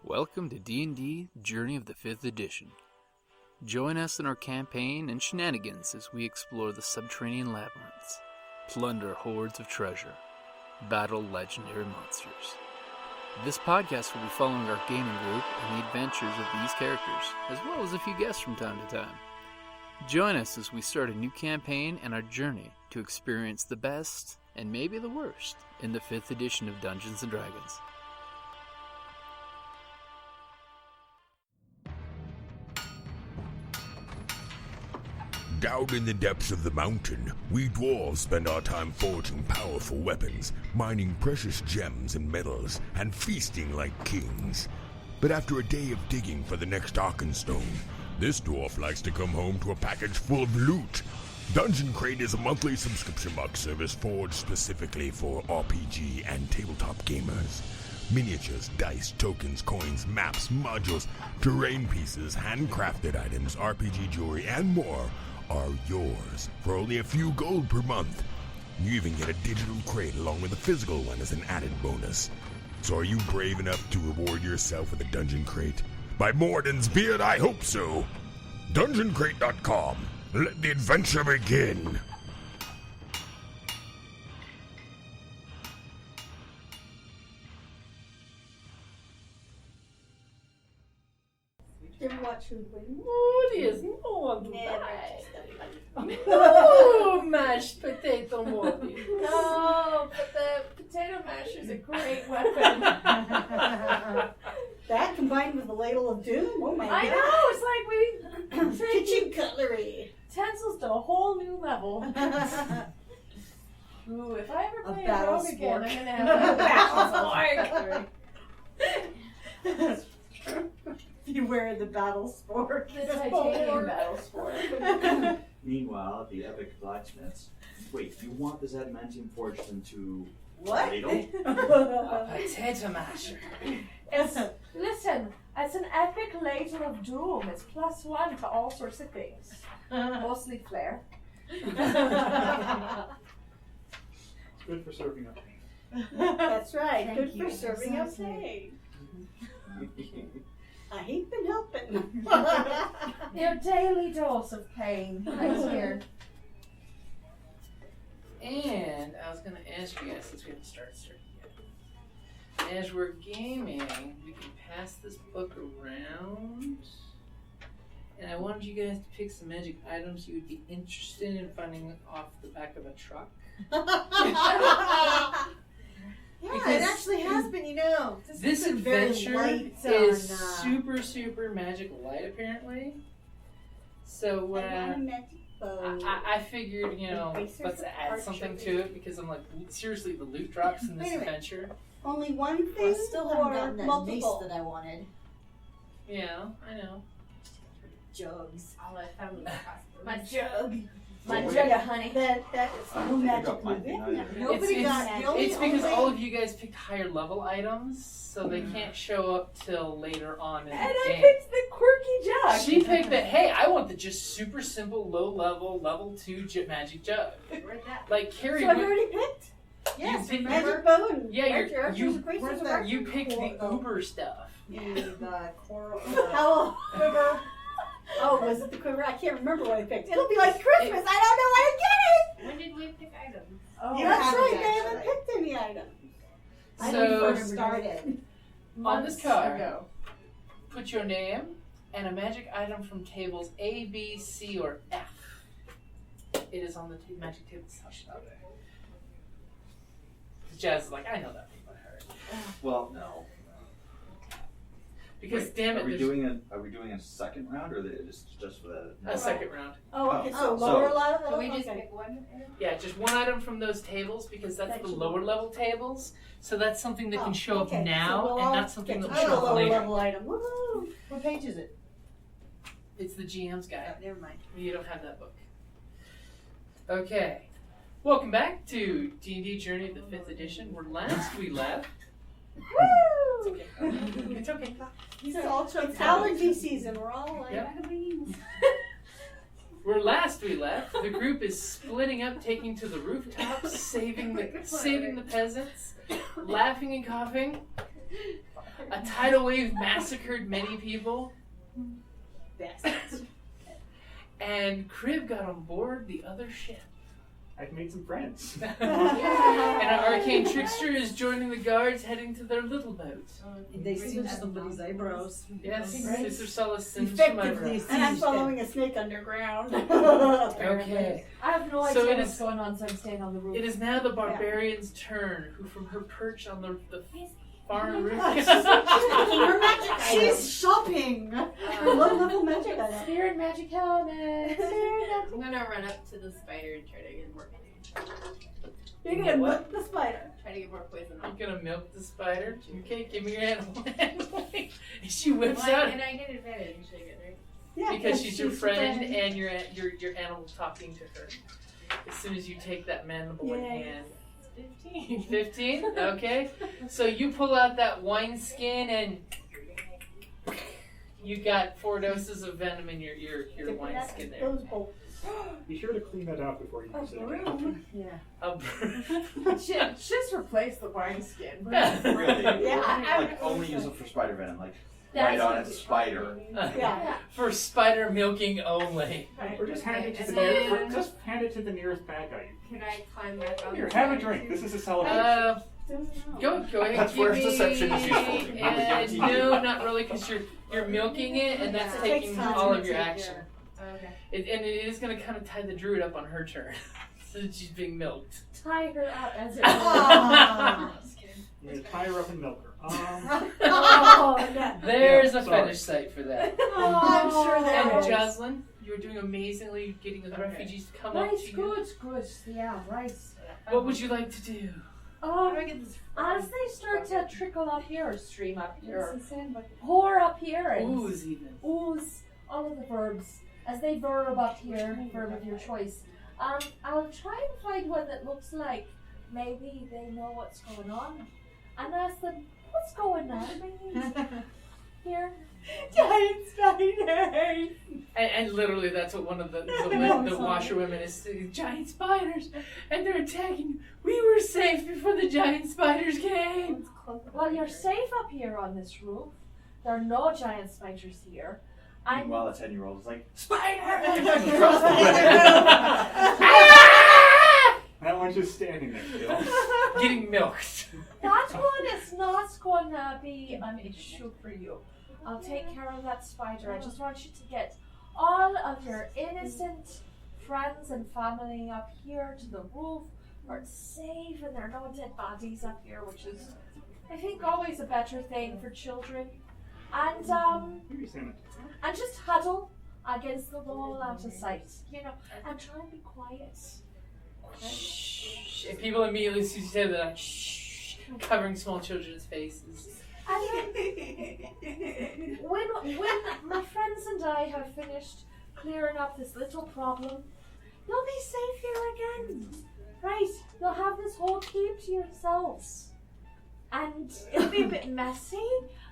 Welcome to D&D Journey of the 5th Edition. Join us in our campaign and shenanigans as we explore the subterranean labyrinths, plunder hordes of treasure, battle legendary monsters. This podcast will be following our gaming group and the adventures of these characters, as well as a few guests from time to time. Join us as we start a new campaign and our journey to experience the best, and maybe the worst, in the 5th edition of Dungeons & Dragons. Down in the depths of the mountain, we dwarves spend our time forging powerful weapons, mining precious gems and metals, and feasting like kings. But after a day of digging for the next Arkenstone, this dwarf likes to come home to a package full of loot. Dungeon Crate is a monthly subscription box service forged specifically for RPG and tabletop gamers. Miniatures, dice, tokens, coins, maps, modules, terrain pieces, handcrafted items, RPG jewelry, and more are yours for only a few gold per month. You even get a digital crate along with a physical one as an added bonus. So are you brave enough to reward yourself with a dungeon crate? By Morden's beard, I hope so. DungeonCrate.com. Let the adventure begin. Did you watch Who'd Win? Oh, there's no one to die. No, mashed potato Morty. No, but the potato masher is a great weapon. That combined with the ladle of doom? Oh my god. I know, it's like we Kitchen cutlery. utensils to a whole new level. Ooh, if I ever play a rogue again, I'm gonna have a battle sport. You wear the battle sport. The titanium battle sport. Meanwhile, at the epic blacksmiths, wait, you want this adamantium forged into What? ladle? A potato masher. Listen, it's an epic ladle of doom. It's +1 to all sorts of things. Mostly flair. It's good for serving up pain. That's right. Thank Good you. for serving up Exactly. pain. I ain't been helping. Your daily dose of pain right here. And I was going to ask you guys, since we haven't started yet, as we're gaming, we can pass this book around. And I wanted you guys to pick some magic items you would be interested in finding off the back of a truck. Yeah, Because it actually has been, you know. This has been very adventure light is on, super magic light, apparently. So I want a magic bow. I figured, you know, Erasers let's of add something archery. to it because I'm like, seriously, the loot drops in this Wait a minute. adventure. Only one thing Well, I still haven't or gotten that multiple? mace that I wanted. Yeah, I know. Jugs. All I found was My jug. my Wait. jug of honey. That is I no don't think I magic got mine, move in did I? there. Nobody It's- got the only It's because only- all of you guys picked higher level items, so they can't show up till later on in And the I game. picked the quirky jug. She picked that, hey, I want the just super simple, low level, level 2 magic jug. Where'd that? Like Kerrie, So I've already picked? Yes, picked- remember? Magic bow and Yeah, you're- archers you- and gracers where's of that? archery. you picked the uber stuff. The coral. Oh, quiver. Oh, was it the quiver? I can't remember what I picked. It'll be like Christmas. I don't know what I'm getting. When did we pick items? Oh, That's haven't right. They actually. haven't picked any items. I So- don't even First remember started. doing On this months card, ago. put your name and a magic item from tables A, B, C, or F. It is on the magic table top. Jaaz is like, I know that from by heart. Well, no. Because Wait, damn it, are we there's doing a second round or just for the a second round. Oh, okay. So Oh, lower so- level. Can we just okay. pick one? Yeah, just one item from those tables because that's the lower level tables. So that's something that Oh, can show okay. up now So we'll and all not something get that to will the show up lower later. level item. Woohoo! What page is it? It's the GM's guide. Never mind. You don't have that book. Okay. Welcome back to D&D Journey of the 5th Edition. Where last we left... It's Woo! okay. It's okay. It's allergy season. We're all like, Yep. beans. Where last we left, the group is splitting up, taking to the rooftops, saving the peasants, laughing and coughing. A tidal wave massacred many people, Bastards. and Kriv got on board the other ship. I've made some friends. And our arcane trickster is joining the guards heading to their little boat. They singe somebody's eyebrows. Yes, Sister Solace sends Effectively And I'm singed following a snake underground. Okay. I have no So idea it what's is- going on, so I'm staying on the roof. It is now the barbarian's turn, who from her perch on the far roof. Her magic She's shopping! Her low-level magic item. Spirit magic helmet. I'm gonna run up to the spider and try to get more. You're gonna milk the spider. Try to get more poison I'm off. gonna milk the spider. Okay, give me your animal handling. And she whips Why? out And I get advantage, I get, right? Yeah, because she's your friend and your animal talking to her. As soon as you take that mandible in Yay. hand. 15. 15? Okay. So you pull out that wineskin and you got 4 doses of venom in your wineskin there. Those bolts. Be sure to clean that out before you use it. Yeah. A Just replace the wineskin. Really? Yeah, I Like, only use it for spider venom. Like, That's right on its spider. Yeah. For spider milking only. Or just hand it to And the then- nearest. Just hand it to the nearest bad guy. Can I climb back on Here, the have a side? drink. This is a celebration. Go ahead. That's give where me deception is useful. no, not really, because you're milking it, and that's Yeah. taking Takes time all to of your take action. Okay. And it is going to kind of tie the druid up on her turn, since she's being milked. Tie her up as it Ah. You're gonna tie her up and milk her. Oh, yeah. There's a sorry. fetish site for that. I'm sure there And is. Jocelyn, you're doing amazingly getting the refugees to come up Right, to you. good. Yeah, right. What would you like to do? How do I get this? As they start to trickle up here, or stream up here, pour up here, and Ooze even. ooze, all of the verbs, as they verb up here, verb of your choice. I'll try and find one that looks like maybe they know what's going on, and ask them, what's going on here? Giant spiders. And literally, that's what one of the washerwomen is saying. Giant spiders, and they're attacking. We were safe before the giant spiders came. Well, you're safe up here on this roof. There are no giant spiders here. And Meanwhile, a 10-year-old is like, That one's just standing there still. Getting milked. that one is not going to be an issue for you. I'll take care of that spider. I just want you to get all of your innocent friends and family up here to the roof where it's safe and there are no dead bodies up here, which is, I think, always a better thing for children. And Maybe send it. and just huddle against the wall out of sight, and try and be quiet. Shh. And people immediately see you say that, like, shh, covering small children's faces. And then, when my friends and I have finished clearing up this little problem, you'll be safe here again. Right? You'll have this whole keep to yourselves. And it'll be a bit messy,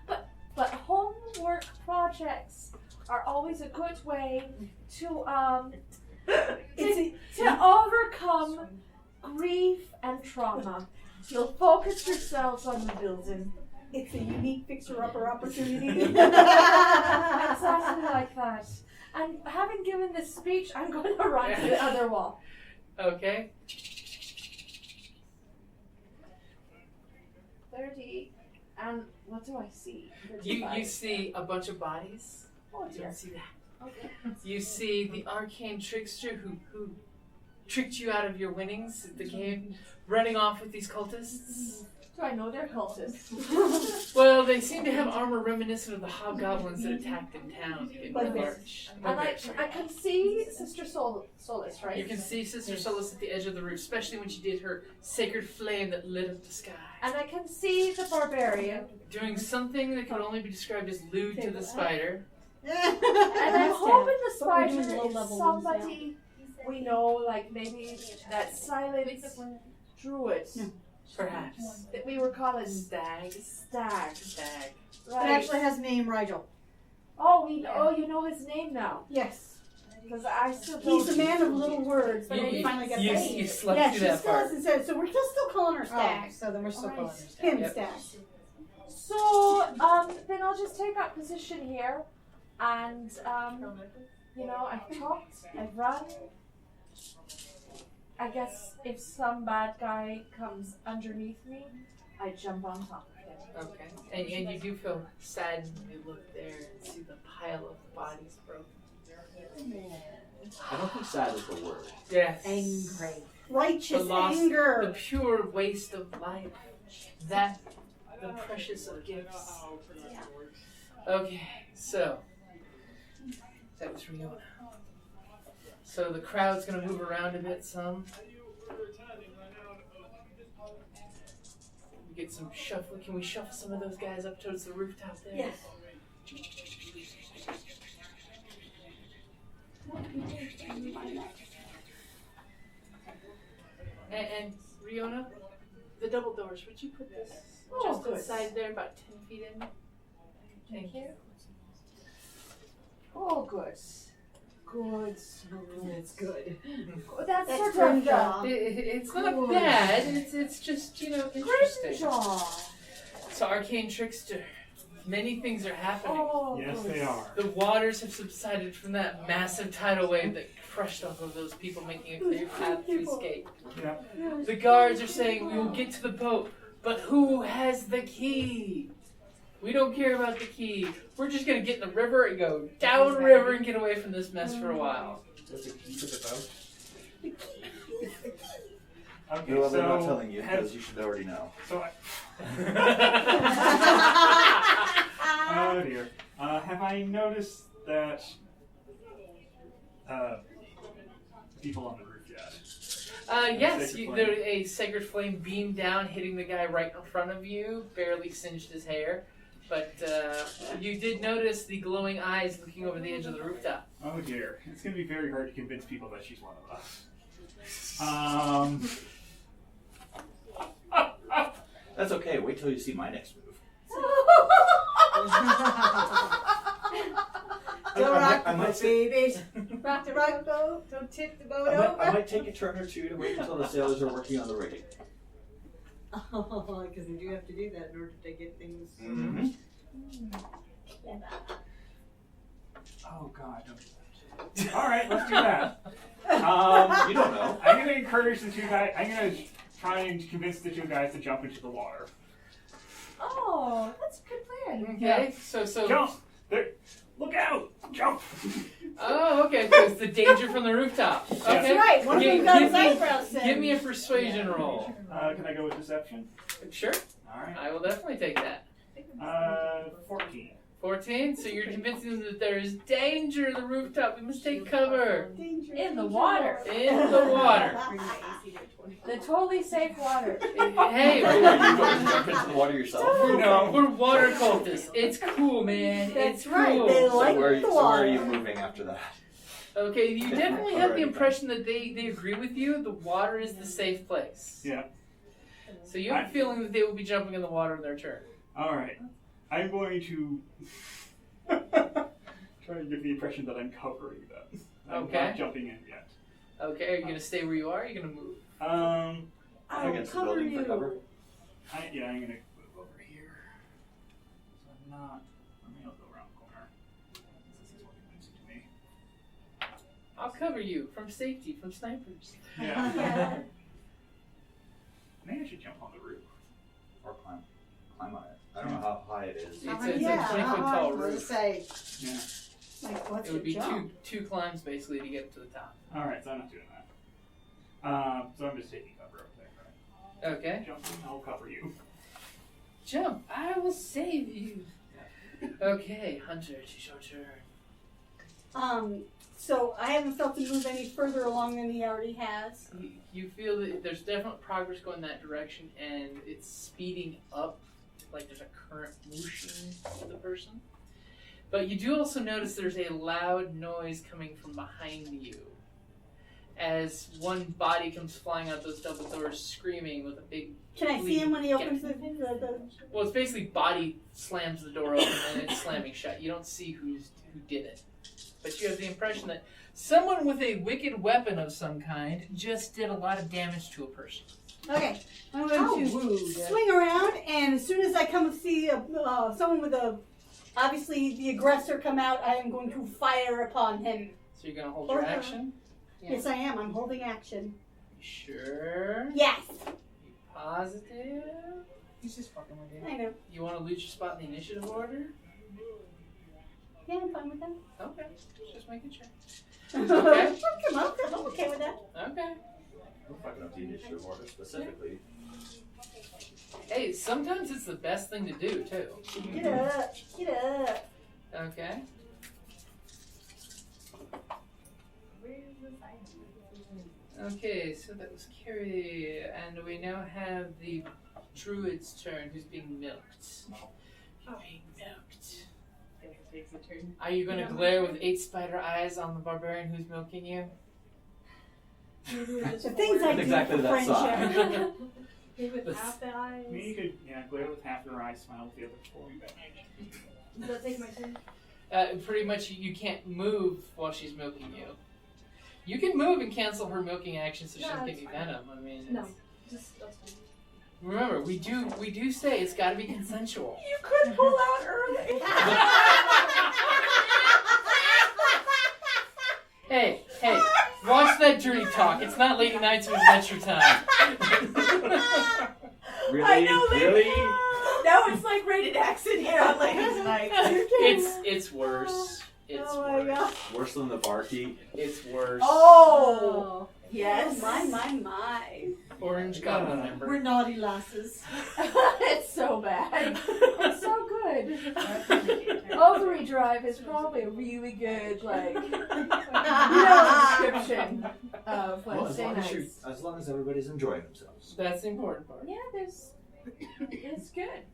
but homework projects are always a good way to overcome grief and trauma. You'll focus yourselves on the building. It's a unique fixer-upper opportunity. Exactly like that. And having given this speech, I'm going to run to the other wall. Okay. 30. And what do I see? You 35. see a bunch of bodies. Oh You dear. don't see that. Okay. You see the arcane trickster who tricked you out of your winnings at the game, running off with these cultists. Do I know they're cultists? Well, they seem to have armor reminiscent of the hobgoblins that attacked in town in Bugbears. March. And I can see Sister Solace, right? You can see Sister Solace at the edge of the roof, especially when she did her sacred flame that lit up the sky. And I can see the Barbarian. Doing something that could only be described as lewd to the spider. And I'm hoping the But we're doing spider low-level is ones somebody we know, like maybe that silent druid Perhaps. that we were calling Stag. Stag. Stag. It Right. actually has name Rigel. Oh, you know his name now. Yes. Because I still don't. He's a man of little words, but he finally got you that. slept Yeah, through she that still part. hasn't said it, so we're still calling her Stag. Oh, so then we're still calling her Stag. Him Yep. Stag. So, then I'll just take up position here, and, you know, I've talked, I've run. I guess if some bad guy comes underneath me, I jump on top of him. Okay. And you do feel sad when you look there and see the pile of bodies broken. I don't think sad is the word. Yes. Angry. The Righteous loss, anger. the pure waste of life. That, the precious of gifts. Okay, so that was Riona. So the crowd's gonna move around a bit some. We get some shuffling. Can we shuffle some of those guys up towards the rooftop there? Yes. And Riona, the double doors, would you put this just good. inside there, about 10 feet in? Thank you. Oh, good. Good. It's good. That's That's sort grim of jaw. It's not Cool. bad. It's just, you know, interesting. Grimjaw. So, arcane trickster. Many things are happening. Oh, Yes, good. they are. The waters have subsided from that massive tidal wave that crushed all of those people, making a clear path to escape. Yeah. The guards are saying we will get to the boat, but who has the key? We don't care about the key. We're just gonna get in the river and go downriver and get away from this mess for a while. There's a key to the boat. Okay, No, so I'm not telling you have- because you should already know. So oh dear. Have I noticed that people on the roof yet? Yes, Sacred flame. there a sacred flame beamed down, hitting the guy right in front of you, barely singed his hair. But you did notice the glowing eyes looking over the edge of the rooftop. Oh dear. It's going to be very hard to convince people that she's one of us. That's okay. Wait till you see my next move. Don't rock I the might boat, say- babies. Rock the boat. Don't tip the boat I over. might take a turn or two to wait until the sailors are working on the rigging. Oh, because they do have to do that in order to get things. Mm-hmm. Oh god, don't do that. Alright, let's do that. You don't know. I'm going to encourage the two guys. I'm going to try and convince the two guys to jump into the water. Oh, that's a good plan. Okay, so Jump! There. Look out! Jump! oh, okay, so it's the danger from the rooftop. Okay, That's right. One of them got his eyebrows set. give me a persuasion roll. Can I go with deception? Sure, Alright. I will definitely take that. 14. 14, so you're convincing them that there is danger in the rooftop. We must take cover. In the water. In the water. The totally safe water. Hey, Are you going to jump into the water yourself? no, we're water cultists. It's cool, man. That's It's right. cool. They So like where, the so where are water. you moving after that? Okay, you definitely have the Alright. impression that they agree with you. The water is the safe place. Yeah. So you have a feeling that they will be jumping in the water in their turn. Alright. I'm going to try and give the impression that I'm covering them. I'm Okay. not jumping in yet. Okay, are you going to stay where you are? Or are you going to move? I'll Against the cover building you. for cover? I'm going to move over here. So I'm not. I'll go around the corner. This is what convincing to me. I'll cover you from safety, from snipers. Yeah. Maybe I should jump on the roof. Or climb on it. I don't know how high it is. It's a 20 Yeah, foot tall I was roof. say, Yeah. like, what's It would be your jump? two climbs basically to get up to the top. Alright, so I'm not doing that. So I'm just taking cover up there, right? Okay. Jumping, I'll cover you. Jump! I will save you. Okay, Hunter, it's your turn. So I haven't felt him move any further along than he already has. You feel that there's definite progress going that direction, and it's speeding up, like there's a current motion of the person. But you do also notice there's a loud noise coming from behind you, as one body comes flying out those double doors, screaming with a big. Can I see him when he Yeah. opens the Well, it's basically body slams the door open and it's slamming shut. You don't see who did it, but you have the impression that someone with a wicked weapon of some kind just did a lot of damage to a person. Okay, I'm going to swing around, and as soon as I come see someone with obviously the aggressor come out, I am going to fire upon him. So you're going to hold your action? Yes, I am. I'm holding action. You sure? Yes. You positive? He's just fucking with you. I know. You want to lose your spot in the initiative order? Yeah, I'm fine with that. Okay, just making sure. Okay. Come on, I'm okay with that. Okay. We're fucking up the initiative order specifically. Hey, sometimes it's the best thing to do, too. Get up. Get up. Okay. Okay, so that was Kerrie, and we now have the Druid's turn, who's being milked. You're being milked. Takes a turn. Are you going to glare with 8 spider eyes on the barbarian who's milking you? The things I do Exactly for that size. friendship. With half the eyes. I mean, you could, glare with half your eyes, smile with the other 4. Does that take my turn? Pretty much, you can't move while she's milking you. You can move and cancel her milking action so she doesn't give you venom. I mean, No. Just that's fine. remember, we do say it's got to be consensual. You could pull out early. Hey, watch that Journey talk. It's not Lady Knight's Adventure Time. Really? I know, Really? No, it's like rated X in here on Ladies Night. It's worse. It's Oh my worse. God. Worse than the barkeep. It's worse. Oh, yes. Oh, my. Orange Goblin member. We're naughty lasses. It's so bad. It's so good. Overdrive is probably a really good, description of Wednesday nights. As long as everybody's enjoying themselves. That's the important part. Yeah, it's good.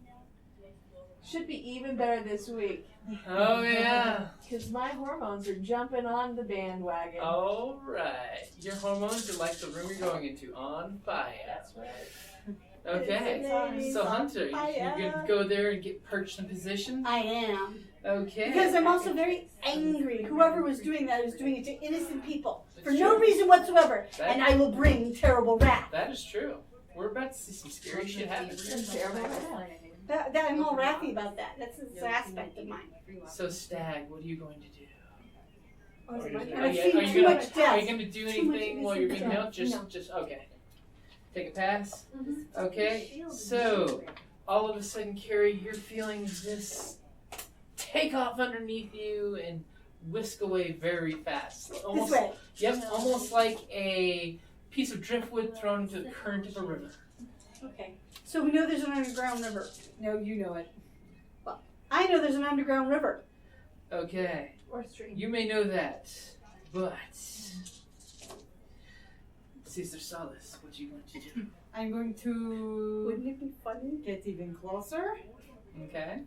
Should be even better this week. Oh yeah. Because my hormones are jumping on the bandwagon. All right. Your hormones are like the room you're going into, on fire. That's right. Okay. So Hunter, you can go there and get perched in position. I am. Okay. Because I'm also very angry. Whoever was doing that is doing it to innocent people for That's no true. reason whatsoever. And I will bring terrible wrath. That is true. We're about to see some scary shit happen. That I'm all wrathy about that. That's an aspect of mine. So Stag, what are you going to do? And I've seen too much Are death. you going to do Too much anything while you're being innocent milked? Just okay. Take a pass. Okay. So all of a sudden, Kerrie, you're feeling this take off underneath you and whisk away very fast. Almost, This way. Yep, almost like a piece of driftwood thrown into the current of a river. Okay. So we know there's an underground river. No, you know it. I know there's an underground river. Okay. Or stream. You may know that, but Sister Solace, what are you going to do? I'm going to Wouldn't it be funny? get even closer. Okay.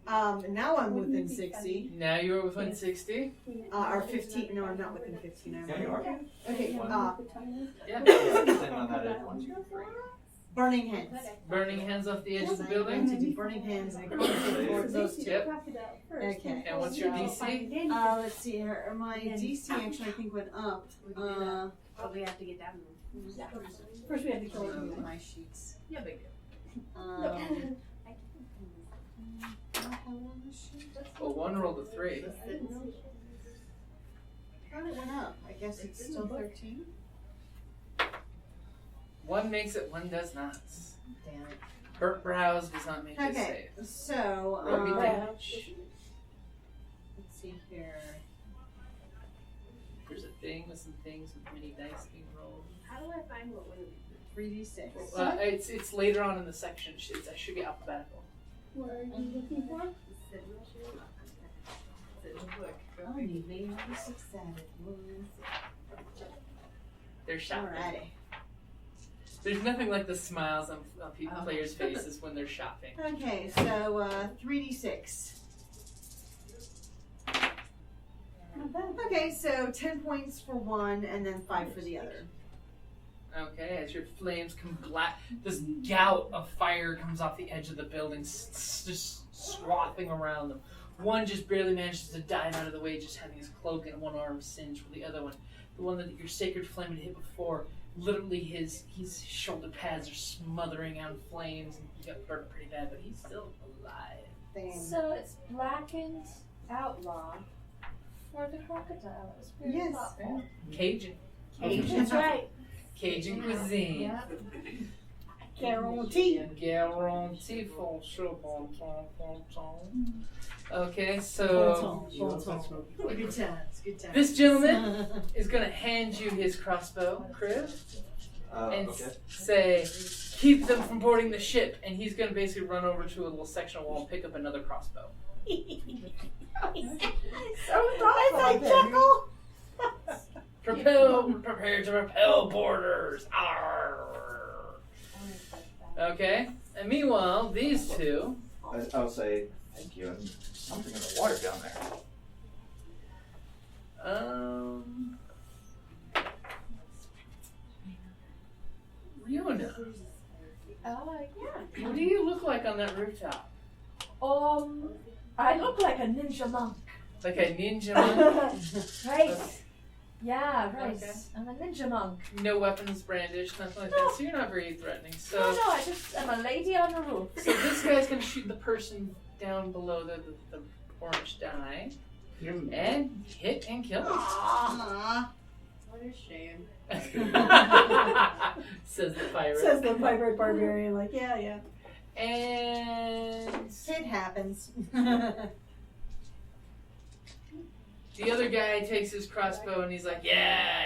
Now I'm Wouldn't within it be 60. Now you are within 60. Or 15. No, I'm not within 15. Yeah, you are. Okay. Yeah. Depending on that, 1, 2, 3. Burning hands. Burning hands off the edge of the I'm going building. to do burning hands and go towards those two. Yep. Okay. And what's your DC? Let's see here. My DC actually I think went up. But we have to get down there. First we have to kill him. My sheets. Yeah, big deal. Well, one rolled a 3. Thought it went up. I guess it's still 13. One makes it, one does not. Damn it. Burnt brows does not make it Okay, safe. so Roll me damage. let's see here. There's a thing with some things with many dice being rolled. How do I find what would 3d6. It's later on in the section. It should be alphabetical. What are you looking for? sit in my shoe? Sit in the book. Oh, you made me 6 added. They're shopping. Alrighty. There's nothing like the smiles on players' faces when they're shopping. Okay, so 3d6. Okay, so 10 points for one and then 5 for the other. Okay, as your flames come black, this gout of fire comes off the edge of the building, just swathing around them. One just barely manages to dive out of the way, just having his cloak and one arm singed, while the other one, the one that your sacred flame had hit before, literally his shoulder pads are smothering out in flames, and he got burnt pretty bad, but he's still alive. So it's blackened outlaw for the crocodile. It was very Yes. thoughtful. Cajun. That's right. Cajun cuisine. Yeah. Guarantee. Guarantee for sure. Okay, so Good times, good times. this gentleman is going to hand you his crossbow, Kriv, and Okay. say, keep them from boarding the ship. And he's going to basically run over to a little section of wall and pick up another crossbow. I chuckle. Prepare to repel boarders. Arr. Okay, and meanwhile, these two. I'll say thank you. And something in the water down there. Riona, Yeah. what do you look like on that rooftop? I look like a ninja monk. Like a ninja monk? Right. Okay. Yeah, right. Okay. I'm a ninja monk. No weapons brandished, nothing like No. that. So you're not very threatening. No, So, I'm a lady on the roof. so this guy's gonna shoot the person down below the orange die, and hit and kill him. Aww. What a shame. Says the pirate. Says the pirate barbarian, like, yeah. And It happens. the other guy takes his crossbow and he's like, yeah.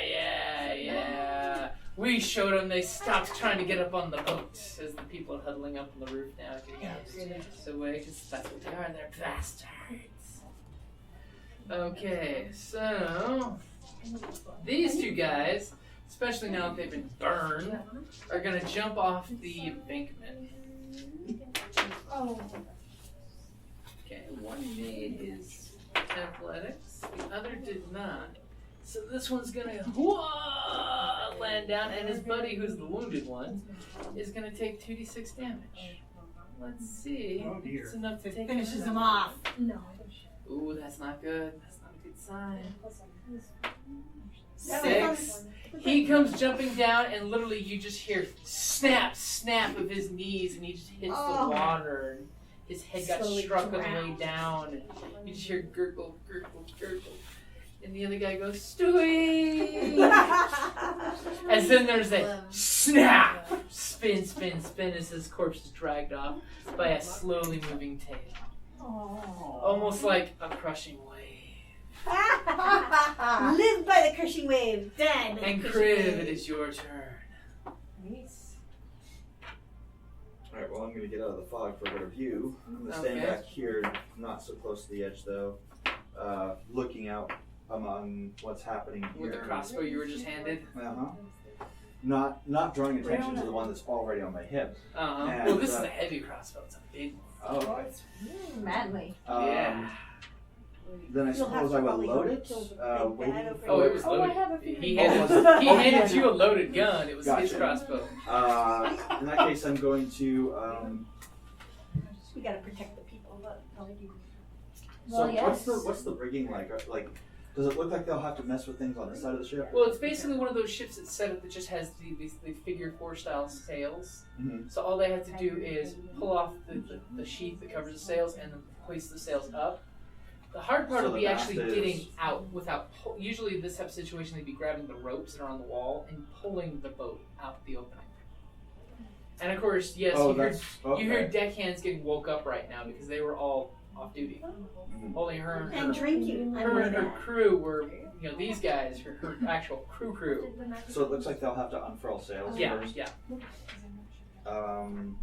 We showed them, they stopped trying to get up on the boat. As the people are huddling up on the roof now, getting out of away, because that's what they are, they're bastards. Okay, so these two guys, especially now that they've been burned, are gonna jump off the embankment. Oh. Okay, one made his athletics, the other did not. So this one's gonna land down, and his buddy, who's the wounded one, is gonna take 2d6 damage. Let's see. Oh, dear. It's enough to take Finishes him off. No. Ooh, that's not good. That's not a good sign. Yeah. 6. He comes jumping down, and literally you just hear snap of his knees, and he just hits the water. And his head got Slowly struck on the way drowns. down, and you just hear gurgle. And the other guy goes, Stewie! And then there's a snap! Spin as his corpse is dragged off by a slowly moving tail. Almost like a crushing wave. Live by the crushing wave, die by the And crushing Kriv, wave. it is your turn. Nice. Alright, well, I'm going to get out of the fog for a better view. I'm going to stand Okay. back here, not so close to the edge though, looking out among what's happening here. With the crossbow you were just handed. Uh-huh. Not drawing attention to the one that's already on my hip. And, Well, this is a heavy crossbow. It's a big one. Oh, okay. Manly. Yeah. Then I You'll have suppose to I will probably load go it, kill the big waiting bad for... Oh, it was Oh, I loaded. have a feeling. He Oh, handed you a loaded gun. It was his Gotcha. crossbow. In that case, I'm going to... We gotta protect the people. So Well, yes. what's the rigging like? Like, does it look like they'll have to mess with things on this side of the ship? Well, it's basically one of those ships that's set up that just has the figure 4 style sails. Mhm. So all they have to do is pull off the sheath that covers the sails and then hoist the sails up. The hard part So will the be actually mast is- getting out without. Usually, in this type of situation, they'd be grabbing the ropes that are on the wall and pulling the boat out the opening. And of course, yes, Oh, you hear that's okay. you hear deckhands getting woke up right now because they were all off duty. Mhm. Only her And drinking. her and her crew were, these guys, her actual crew. So it looks like they'll have to unfurl sails Yeah, first. yeah. I'm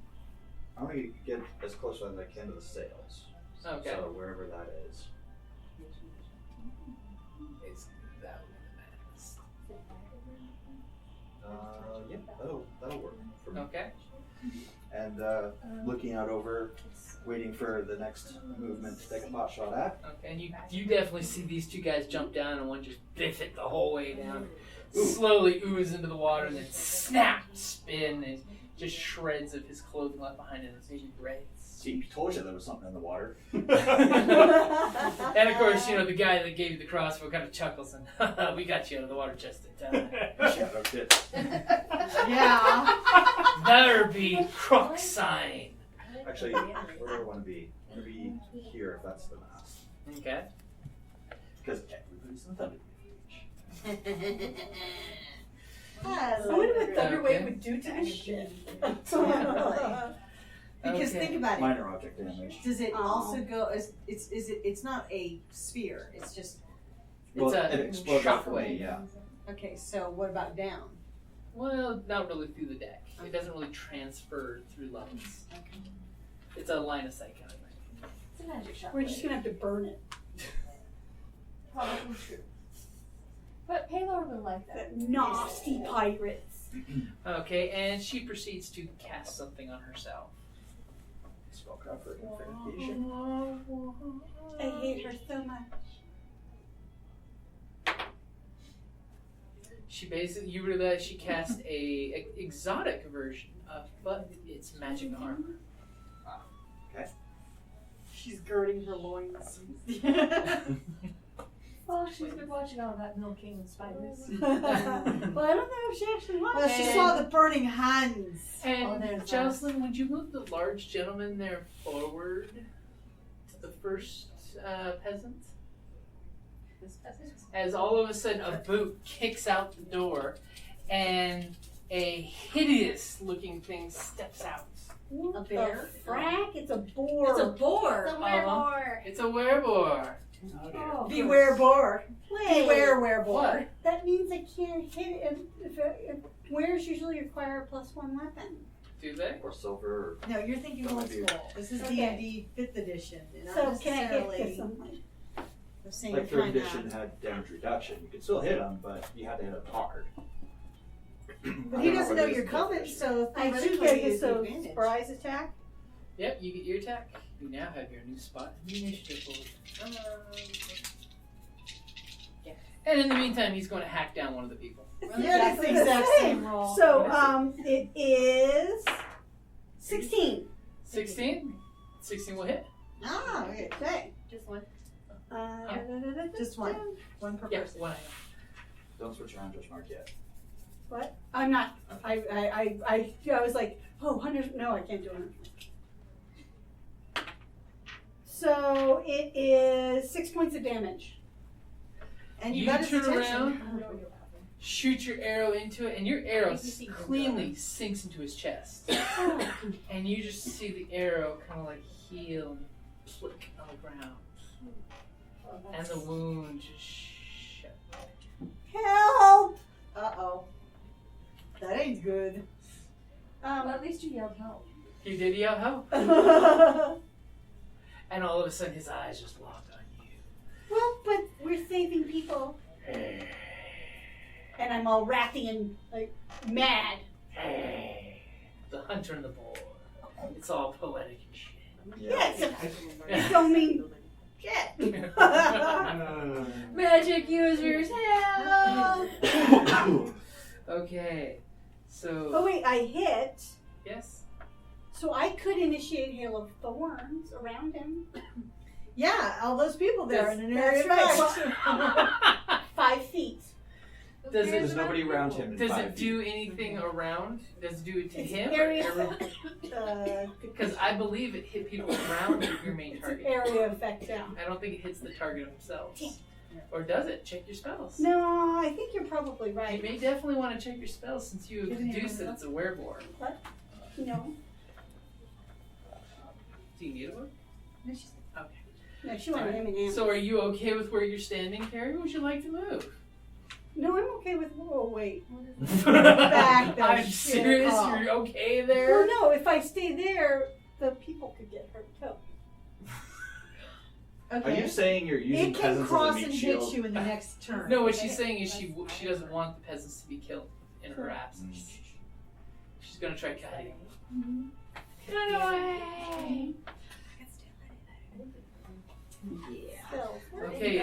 going to get as close as I can to the sails. Okay. So wherever that is. It's that one. Yeah, that'll work for me. Okay. And looking out over, waiting for the next movement to take a pot shot at. Okay, and you definitely see these two guys jump down and one just biff it the whole way down. Slowly ooze into the water and then snap, spin, and just shreds of his clothing left behind in his maybe reds. See, told you there was something in the water. And of course, you know, the guy that gave you the crossbow kind of chuckles and, we got you out of the water just in time. Shadow tits. Yeah. There be crook sign. Actually, where do I want to be? I want to be here if that's the mast. Okay. Because everybody's in the thunder. I wonder what Thunderwave Okay. would do to this shit. Because Okay. think about it. Minor object damage. Does it Oh. also go as it's not a sphere, it's just Well, It's a it explodes out from shockwave. me, yeah. okay, so what about down? Well, not really through the deck. It doesn't really transfer through levels. Okay. It's a line of sight kind of thing. It's a magic shot. We're just gonna have to burn it. Probably true. But Paylor will like that. That nasty pirates. Okay, and she proceeds to cast something on herself. Spellcraft for infinity. I hate her so much. She basically, you realize she cast a exotic version of, but it's magic armor. She's girding her loins. Well, she's been watching all that milking and spiders. Well, I don't know if she actually Well, was. she saw the burning hands. And there's Jocelyn, would you move the large gentleman there forward to the first peasant? This peasant. As all of a sudden a boot kicks out the door and a hideous looking thing steps out. What A bear? the frack? It's a boar. It's a boar. The werewolf. It's a werewolf. Oh, Beware boar. Beware werewolf. What? That means I can't hit it if wares usually require a +1 weapon. Do they? Or silver. No, you're thinking old school. This is Okay. D&D 5th edition. And So not can I hit necessarily this one? the same Like 3rd kind edition of. had damage reduction. You could still hit them, but you had to hit them hard. But he doesn't know you're coming, so I do theoretically get it's his advantage. surprise attack. Yep, you get your attack. You now have your new spot in the initiative board. Yeah. And in the meantime, he's going to hack down one of the people. Yeah, it's the exact same roll. So it is 16. 16? 16 will hit. Ah, okay. Okay. Just one. Just one. One per Yes, person. one. Don't switch around Josh Mark yet. What? I'm not. I was like, oh, 100. No, I can't do 100. So it is 6 points of damage. And you You got his turn attention. around, shoot your arrow into it, and your arrow cleanly sinks into his chest. And you just see the arrow kind of like heal and flick on the ground. And the wound just shut. Help! Uh-oh. That ain't good. Well, at least you yelled help. He did yell help. And all of a sudden his eyes just locked on you. Well, but we're saving people. And I'm all wrathy and like mad. The hunter and the boar. It's all poetic and shit. Yes, it don't mean shit. Magic users, help! Okay, so Oh wait, I hit. yes. So I could initiate Hail of Thorns around him. Yeah, all those people there in an That's area right. of effect. 5 feet. Does There's it nobody around him. In does 5 it do anything around? Does it do it to It's him? area Because because I believe it hit people around your main it's an target. area effect down. I don't think it hits the target themselves. Or does it? Check your spells. No, I think you're probably You right. may definitely want to check your spells since you have deduced that it's a werewolf. No, Do you need a book? no, she Okay. wanted him in So are you okay with where you're standing, Kerrie? Or would you like to move? No, I'm okay with. Oh wait. Back the I'm shit serious. up. You're okay Well, there. no. If I stay there, the people could get hurt too. Are Okay. you saying you're using It can peasants as a cross meat and shield? hit you in the next turn. No, what she's saying is she doesn't want the peasants to be killed in her absence. She's gonna try cutting. Run away. So, Okay,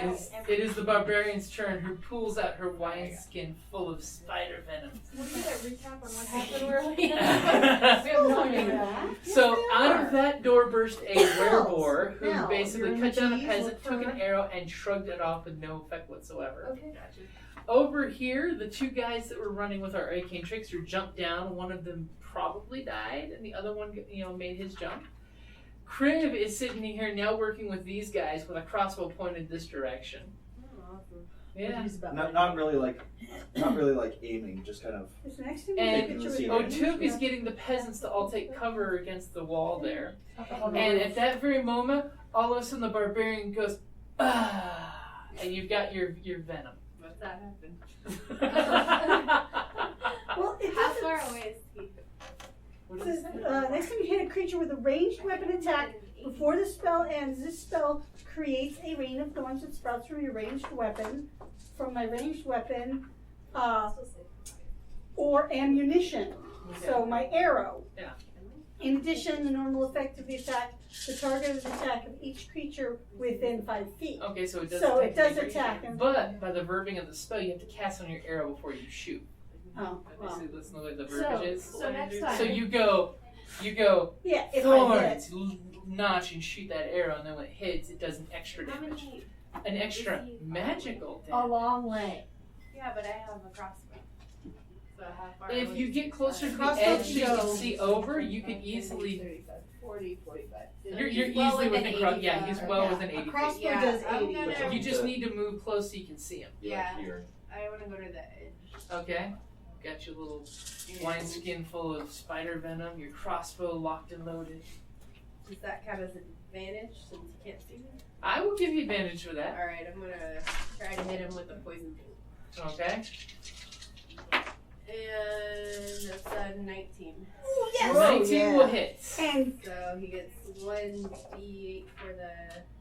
it is the barbarian's turn, who pulls out her wineskin full of spider venom. Can we get a recap on what happened earlier? We have no idea. So they out are. of that door burst a werebore who Now, basically you're cut down a G's, peasant, look took for- an arrow, and shrugged it off with no effect whatsoever. Okay. Over here, the two guys that were running with our arcane trickster jumped down. One of them probably died, and the other one, made his jump. Kriv is sitting here now working with these guys with a crossbow pointed this direction. Oh, awesome. Yeah. He's about Not really like aiming, just kind of. It's next to me. And the picture with see the it. range. O'Toole is getting the peasants to all take cover against the wall there. Okay. And at that very moment, all of a sudden the barbarian goes, ah, and you've got your venom. What's that happen? Well, it How doesn't. far away is he? What is Says, that? next time you hit a creature with a ranged weapon attack, before the spell ends, this spell creates a rain of thorns that sprouts from your ranged weapon, or ammunition. So my arrow. Yeah. In addition, the normal effect of the attack, the target of the attack of each creature within 5 feet. Okay, so it does So attack it does the creature. attack. And, But by the verbing of the spell, you have to cast on your arrow before you shoot. oh, well. Listen to the way the verbiage is. So next time. So you go Yeah, if I hit. thorns, notch, and shoot that arrow, and then when it hits, it does an extra How damage. many? An extra magical A damage. long way. Yeah, but I have a crossbow. So how far? If away you is get he? closer to the Crossbow edge so you can go- see over, you could easily. 35, 40, 45. You're he's well easily within within. 80 Yeah, he's feet. well Yeah. within A 80 feet. crossbow Yeah, does I'm 80. gonna- You just need to move close so you can see him. Yeah. Here. I want to go to the edge. Okay. Got your little wineskin full of spider venom. Your crossbow locked and loaded. Does that count as an advantage since you can't see me? I will give you advantage for that. Alright, I'm gonna try to hit him with a poison bolt. Okay. And that's a 19. Oh, yes! 19 yeah. will hit. And So he gets 1d8 for the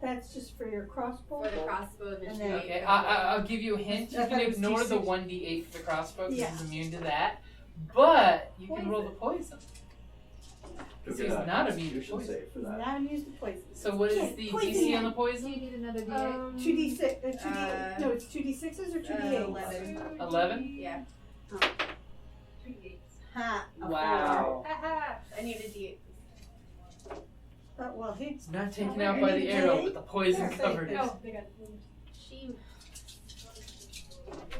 that's just for your crossbow. crossbow and And then then- Okay, I'll give you a hint. You I can thought it was ignore the D6. 1d8 for the crossbow because Yeah. he's immune to that. But you can roll the poison. Because he's Yeah, not immune to Constitution poison. save for He's that. not immune to poison. So what is Can't the poison DC him. on the Do poison? you need another D8? 2d6, 2d8. Uh, No, it's 2d6s or 2d8s? 11. 11? Yeah. Ha, a Wow. Haha! I need a d8. Well, he. It's not taken out by the arrow, but the poison Perfect. covered it. Oh, they got she.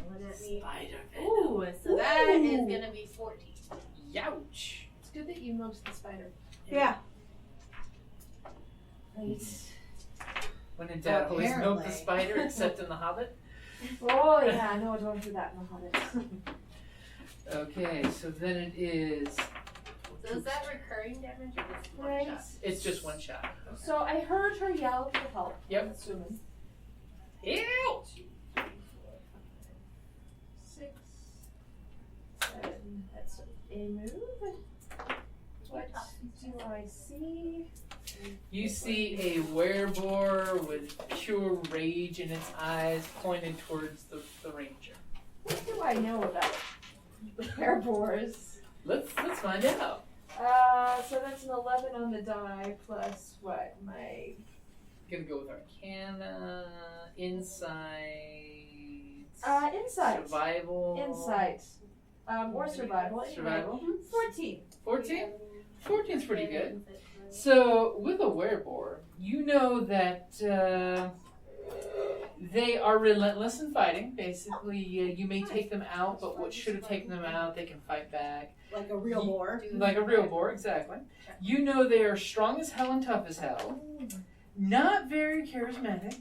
One at me. Spider venom. Ooh, so that is gonna be 14. Youch. It's good that you moved the spider. Yeah. Right. When in doubt, always milk the Apparently. spider, except in the Hobbit. Oh yeah, no, don't do that in the Hobbit. Okay, so then it is. So is that recurring damage or just one Right. shot? It's just one shot. So I heard her yell for help. Yep. I'm assuming. Ew! 6, 7. That's a move. What do I see? You see a werebore with pure rage in its eyes pointed towards the ranger. What do I know about werebores? Let's find out. So that's an 11 on the die plus what? My Gonna go with Arcana, Insight, insight. Survival. Insight. Or survival. Anyway. Survival. 14. 14? 14's pretty good. So, with a werebore, you know that they are relentless in fighting. Basically, you may take them out, but what should have taken them out, they can fight back. Like a real boar. Like a real boar, exactly. You know they are strong as hell and tough as hell. Not very charismatic.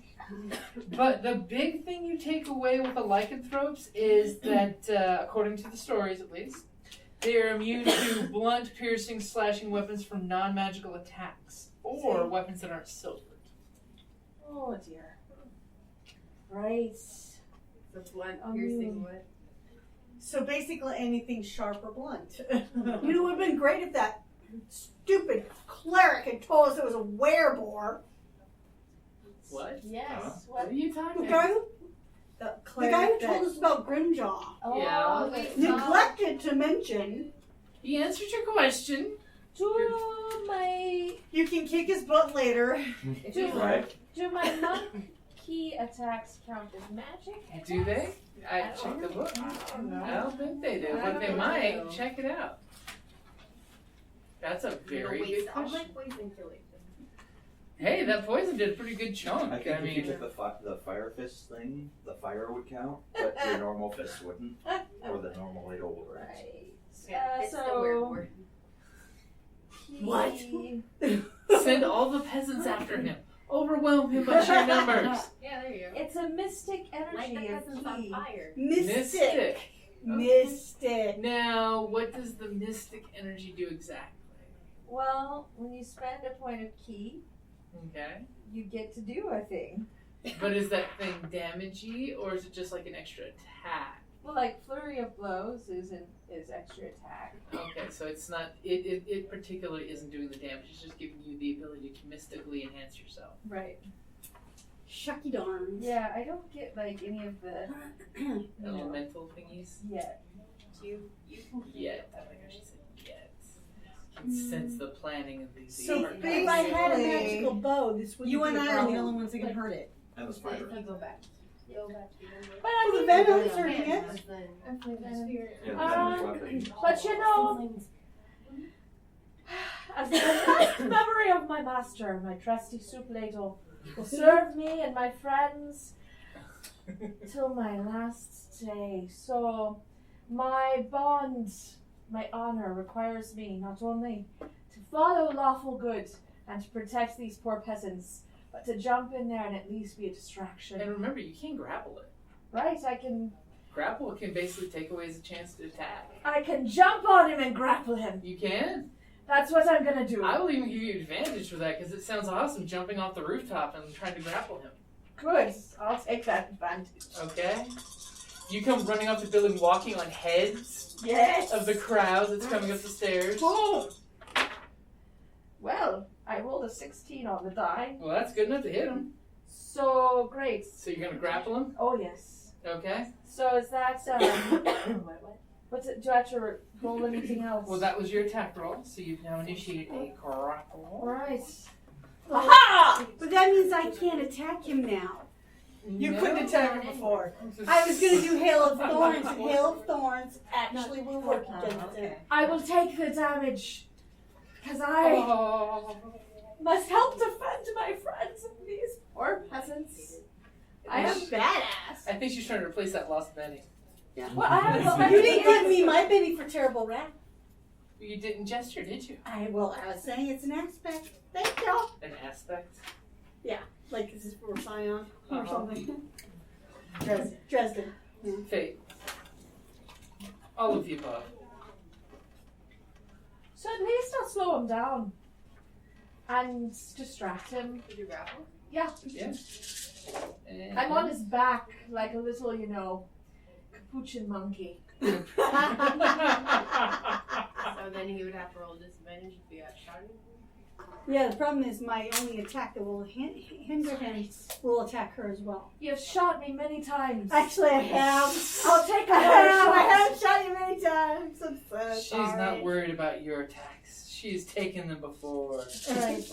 But the big thing you take away with the lycanthropes is that, according to the stories at least, they are immune to blunt, piercing, slashing weapons from non-magical attacks or weapons that aren't silvered. Oh dear. Right. The blunt piercing what? So basically anything sharp or blunt. You know, it would have been great if that stupid cleric had told us it was a werebore. What? Yes. What are you talking The about? guy who, the guy who told us about Grimjaw Oh, Yeah. wait, neglected to mention He answered your question. do my You can kick his butt later. do my monkey attacks count as magic? Do they? I checked the book. I don't know. I don't think they do, I but don't they know. might. Check it out. That's a very good All question. my poison killing. Hey, that poison did a pretty good chunk. I think if you took the fire fist thing, the fire would count, but your normal fist wouldn't, or the normal little words. Right. Yeah, it's the weird So. word. What? Send all the peasants after him. Overwhelm him by sheer numbers. Yeah, there you go. It's a mystic energy Light the of peasants on key. fire. Mystic. Mystic. Now, what does the mystic energy do exactly? Well, when you spend a point of key, Okay. you get to do a thing. But is that thing damagey, or is it just like an extra attack? Well, like flurry of blows is extra attack. Okay, so it's not. It particularly isn't doing the damage. It's just giving you the ability to mystically enhance yourself. Right. Shucky darns. Yeah, I don't get like any of the Elemental thingies. yet. You Yet, I think I should say yet. You can sense the planning of these. So arts. if I had a Basically, magical bow, this wouldn't You be and a I are problem. the only ones that can hurt it. And the If spider. you go back. Go back to your But I The mean, venom is hurting it. Yeah, the venom's weapon. but you know, as the last memory of my master, my trusty soup ladle will serve me and my friends till my last day. So, my bond, my honor requires me not only to follow lawful good and to protect these poor peasants, but to jump in there and at least be a distraction. And remember, you can't grapple it. Right? I can Grapple can basically take away his chance to attack. jump on him and grapple him. You can. That's what I'm gonna do. I will even give you advantage for that because it sounds awesome jumping off the rooftop and trying to grapple him. Good. I'll take that advantage. Okay? You come running off the building walking on heads Yes. of the crowd that's coming up the stairs. Oh. Well, I rolled a 16 on the die. Well, that's good enough to hit him. So great. So you're going to grapple him? Oh yes. Okay. So is that what's it? Do I have to roll anything else? Well, that was your attack roll, so you've now initiated a grapple. All right. Aha! But that means I can't attack him now. You couldn't attack him before. I was going to do Hail of Thorns, and Hail of Thorns actually will work against it. I will take the damage because I Oh. must help defend my friends and these poor peasants. I am badass. I think she's trying to replace that lost Benny. Well, I haven't spent You didn't any give me my Benny for terrible rat. You didn't gesture, did you? I was saying it's an aspect. Thank you. An aspect? Like this is for Scion or Uh-huh. something. Dresden. Fate. All of the above. So at least I'll slow him down and distract him. Did you grapple? Yeah. Yeah. And I'm on his back like a little, capuchin monkey. So then he would have to roll disadvantage if you got shouted. Yeah, the problem is my only attack that will hinder him will attack her as well. You have shot me many times. Actually, I have. I'll take I another shot. have shot you many times. I'm so She's sorry. not worried about your attacks. She's taken them before. Alright.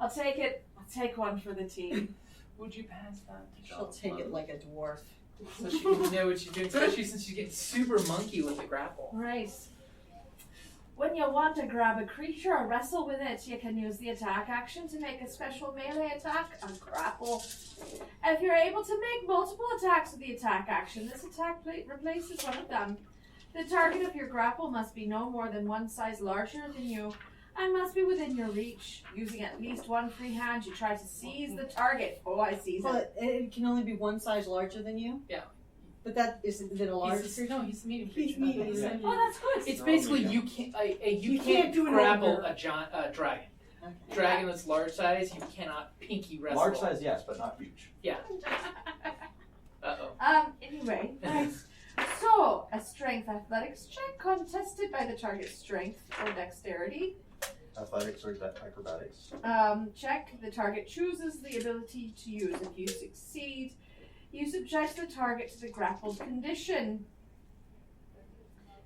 I'll take it. I'll take one for the team. Would you pass that to She'll take it like a dwarf. so she can know what she's doing, especially since she's getting super monkey with the grapple. Right. When you want to grab a creature or wrestle with it, you can use the attack action to make a special melee attack and grapple. If you're able to make multiple attacks with the attack action, this attack replaces one of them. The target of your grapple must be no more than one size larger than you and must be within your reach. Using at least one free hand, you try to seize the target. Oh, I seize it. But it can only be one size larger than you? Yeah. But that isn't it a large He's creature? no, he's a medium He's creature. medium. Okay. Oh, that's good. It's Oh, basically yeah. you can't You can't can't do an grapple ogre. a dragon. Okay. Dragon that's large size, you cannot pinky wrestle. Large size, yes, but not huge. Anyway. So, a strength athletics check contested by the target's strength or dexterity. Athletics or acrobatics. Check. The target chooses the ability to use. If you succeed, you subject the target to the grappled condition.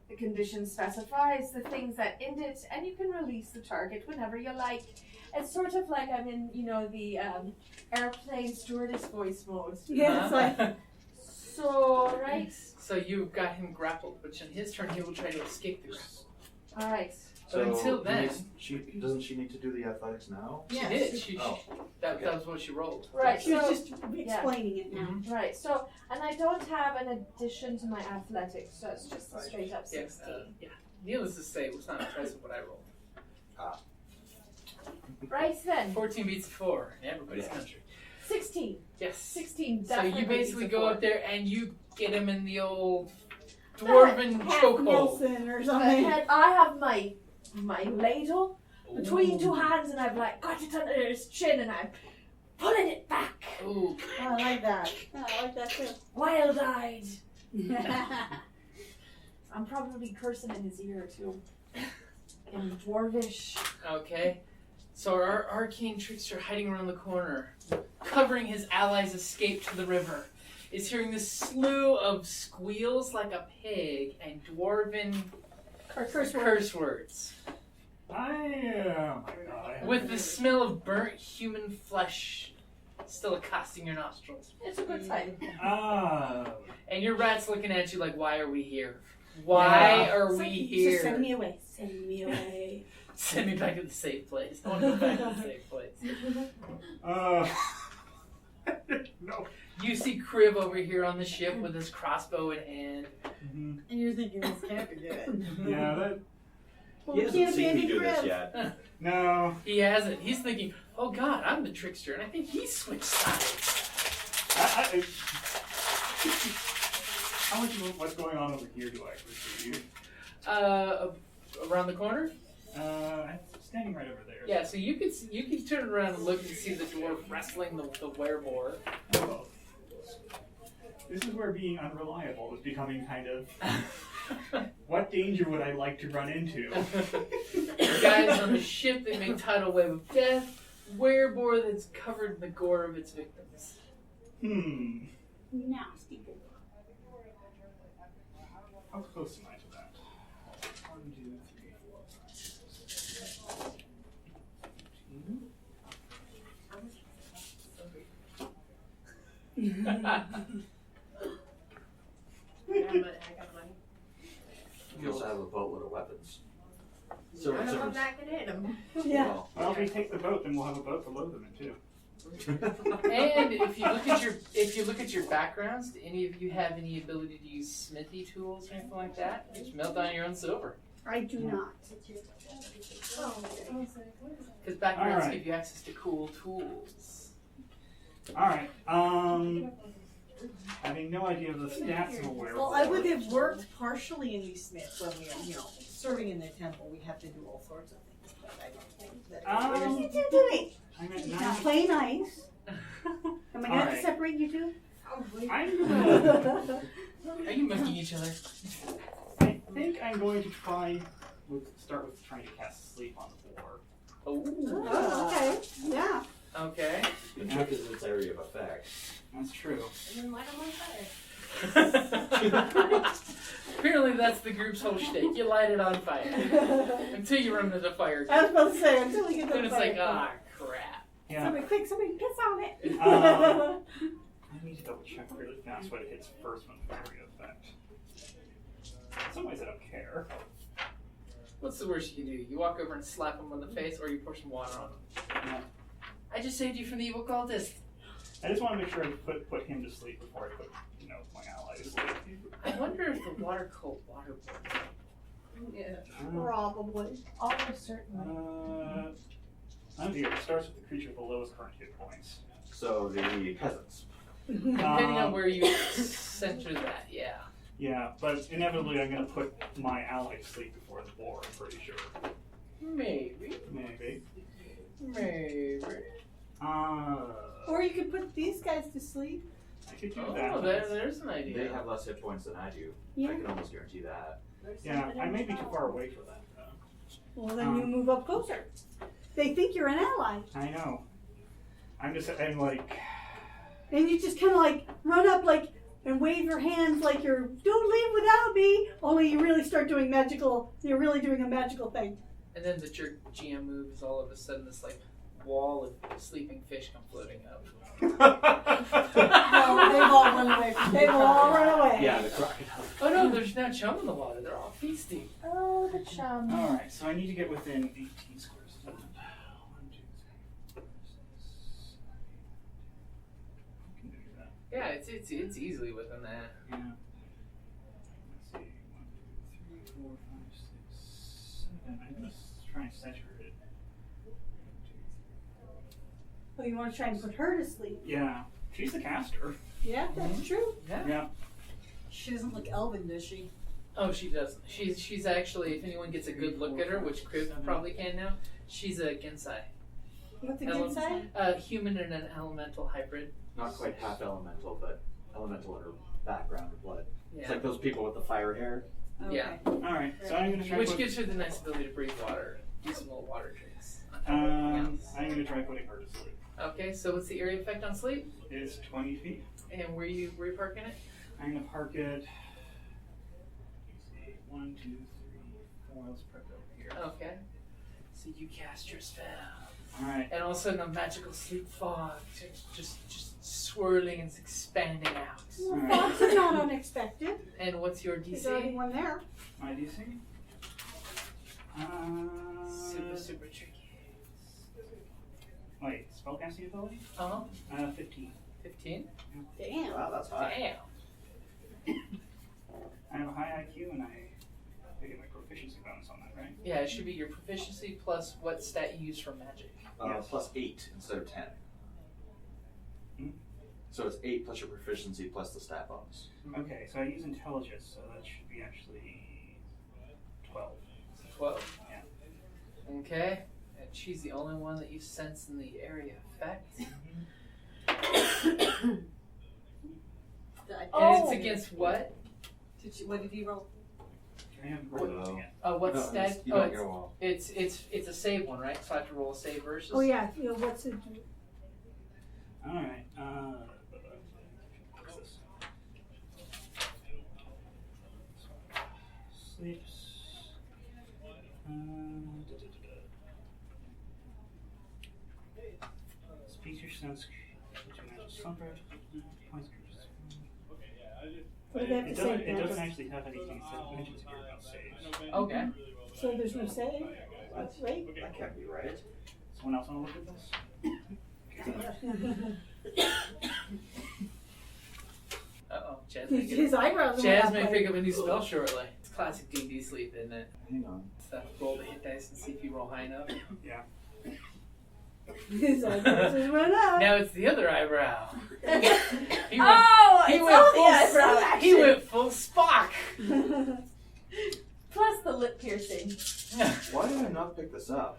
The condition specifies the things that end it, and you can release the target whenever you like. It's sort of like I'm in, the airplane stewardess voice mode. Yeah, it's like So, right. So you've got him grappled, which in his turn he will try to escape the grapple. Alright. So until then, doesn't she need to do the athletics now? she Yes. did. Oh. That was what she rolled. Right. She was So just explaining it now. right. So and I don't have an addition to my athletics, so it's just a straight up 16. Yeah. Needless to say, it was not impressive what I rolled. Right then. 14 beats 4 in everybody's country. 16. Yes. 16. So Definitely you basically beats a go 4. up there and you get him in the old dwarven Half chokehold. Nelson or something. I have my ladle between two hands, and I've like got it under his chin, and I'm pulling it back, Ooh. I like that. I like that too. wild-eyed. I'm probably cursing in his ear too, in dwarvish. Okay. So our arcane trickster hiding around the corner, covering his allies' escape to the river, is hearing this slew of squeals like a pig and dwarven curse words. Oh my god. With the smell of burnt human flesh still accosting your nostrils. It's a good time. And your rat's looking at you like, why are we here? Why are we here? Just send me away. Send me away. Send me back to the safe place. I want to go back to the safe place. No. You see Kriv over here on the ship with his crossbow in hand. And you're thinking this can't be good. Yeah, that. Well, He we hasn't can't seen me abandon do this Kriv. yet. No. He hasn't. He's thinking, oh god, I'm the trickster, and I think he switched sides. How much of what's going on over here do I perceive? Around the corner? I'm standing right over there. Yeah, so you can turn around and look and see the dwarf wrestling the wereboar. Oh. This is where being unreliable is becoming kind of. What danger would I like to run into? Guys on the ship that make tidal wave of death, wereboar that's covered in the gore of its victims. Nasty. How close am I to that? 1, 2, 3, 4, 5, 6, 7, 18. You also have a boatload of weapons. So I don't know if that can hit him. Yeah. Well, if we take the boat, then we'll have a boat to load them in too. And if you look at your backgrounds, do any of you have any ability to use smithy tools or anything like that? Just melt down your own silver. I do not. Because backgrounds Alright. give you access to cool tools. Alright, having no idea of the stats of a werewolf. Well, I would have worked partially in these smiths when we are, serving in the temple. We have to do all sorts of things, but I don't think that What Um, did you do? I'm at Now 9. play nice. Am I gonna have to Alright. separate you two? I'm gonna. Are you mugging each other? I think I'm going to start with trying to cast sleep on the boar. Oh, okay. Yeah. Okay. The trick is its area of effect. That's true. And then light him on fire. Apparently that's the group's whole shtick. You light it on fire. Until you run into the fire. I was about to say, until we get to Then the it's fire. like, ah, crap. Yeah. Somebody quick, somebody piss on it. I need to double check really fast what it hits first with area effect. In some ways I don't care. What's the worst you can do? You walk over and slap him on the face, or you pour some water on him. Yeah. I just saved you from the evil cultist. I just want to make sure I put him to sleep before I put, my ally to sleep. I wonder if the water cult water board. Yeah. Probably. Almost certainly. Oh dear, it starts with the creature with the lowest current hit points. So the peasants. Depending on where you center that, yeah. Yeah, but inevitably I'm going to put my ally to sleep before the boar, I'm pretty sure. Maybe. Maybe. Or you could put these guys to sleep. I could do Oh, that. there's an idea. They have less hit points than I do. Yeah. I can almost guarantee that. Yeah, I may be too far away for that, though. Well, then you move up closer. They think you're an ally. I know. I'm And you just kind of run up and wave your hands like you're, don't leave without me. Only you really start doing you're really doing a magical thing. And then the jerk GM move is all of a sudden this wall of sleeping fish come floating up. No, they've all run away. They've all run away. Yeah, the crocodile. Oh no, there's now chum in the water. They're all feasting. Oh, the chum. Alright, so I need to get within 18 squares of that. 1, 2, 3, 4, 6. I can do that. Yeah, it's easily within that. Yeah. Let's see. 1, 2, 3, 4, 5, 6, 7. I'm just trying to saturate it. Oh, you want to try and put her to sleep? Yeah. She's the caster. Yeah, that's true. Yeah. She doesn't look elven, does she? Oh, she doesn't. She's actually, if anyone gets a good look at her, which Kriv probably can now, she's a Gensai. What's a good side? Human and an elemental hybrid. Not quite half elemental, but elemental in her background or blood. Yeah. It's like those people with the fire hair. Okay. Yeah. Alright, so I'm going to try Which gives her the nice ability to breathe water, do some little water drinks. I'm going to try putting her to sleep. Okay, so what's the area effect on sleep? It's 20 feet. And where you parking it? I'm going to park it. Let's see, 1, 2, 3, 4. Let's park it over here. Okay. So you cast your spell. Alright. And all of a sudden a magical sleep fog just swirling and expanding out. Well, fogs are not unexpected. And what's your There's already DC? one there. My DC? Super tricky. Wait, spellcasting ability? 15. 15? Damn. Wow, that's high. Damn. I have a high IQ and I get my proficiency bonus on that, right? Yeah, it should be your proficiency plus what stat you use for magic. Yes. Plus 8 instead of 10. Hmm? So it's 8 plus your proficiency plus the stat bonus. Okay, so I use intelligence, so that should be actually 12. 12? Yeah. Okay. And she's the only one that you sense in the area effect. And it's against what? What did he roll? I have What? again. What's No, stat? you Oh, don't go well. it's a save one, right? So I have to roll a save versus. Oh yeah, you know, what's it? Alright, what's this? Sleeps. Speaks your sense to magic slumber. What do they have to say? It doesn't actually have anything that mentions here about saves. Okay. So there's no save? That's right. That can't be right. Someone else want to look at this? Uh-oh. Jazz may, His eyebrows. Jazz may pick up a new spell shortly. It's classic D&D sleep, isn't it? Hang on. So roll the hit dice and see if you roll high enough. Yeah. His eyebrows just went up. Now it's the other eyebrow. He went full Spock. Plus the lip piercing. Why did I not pick this up?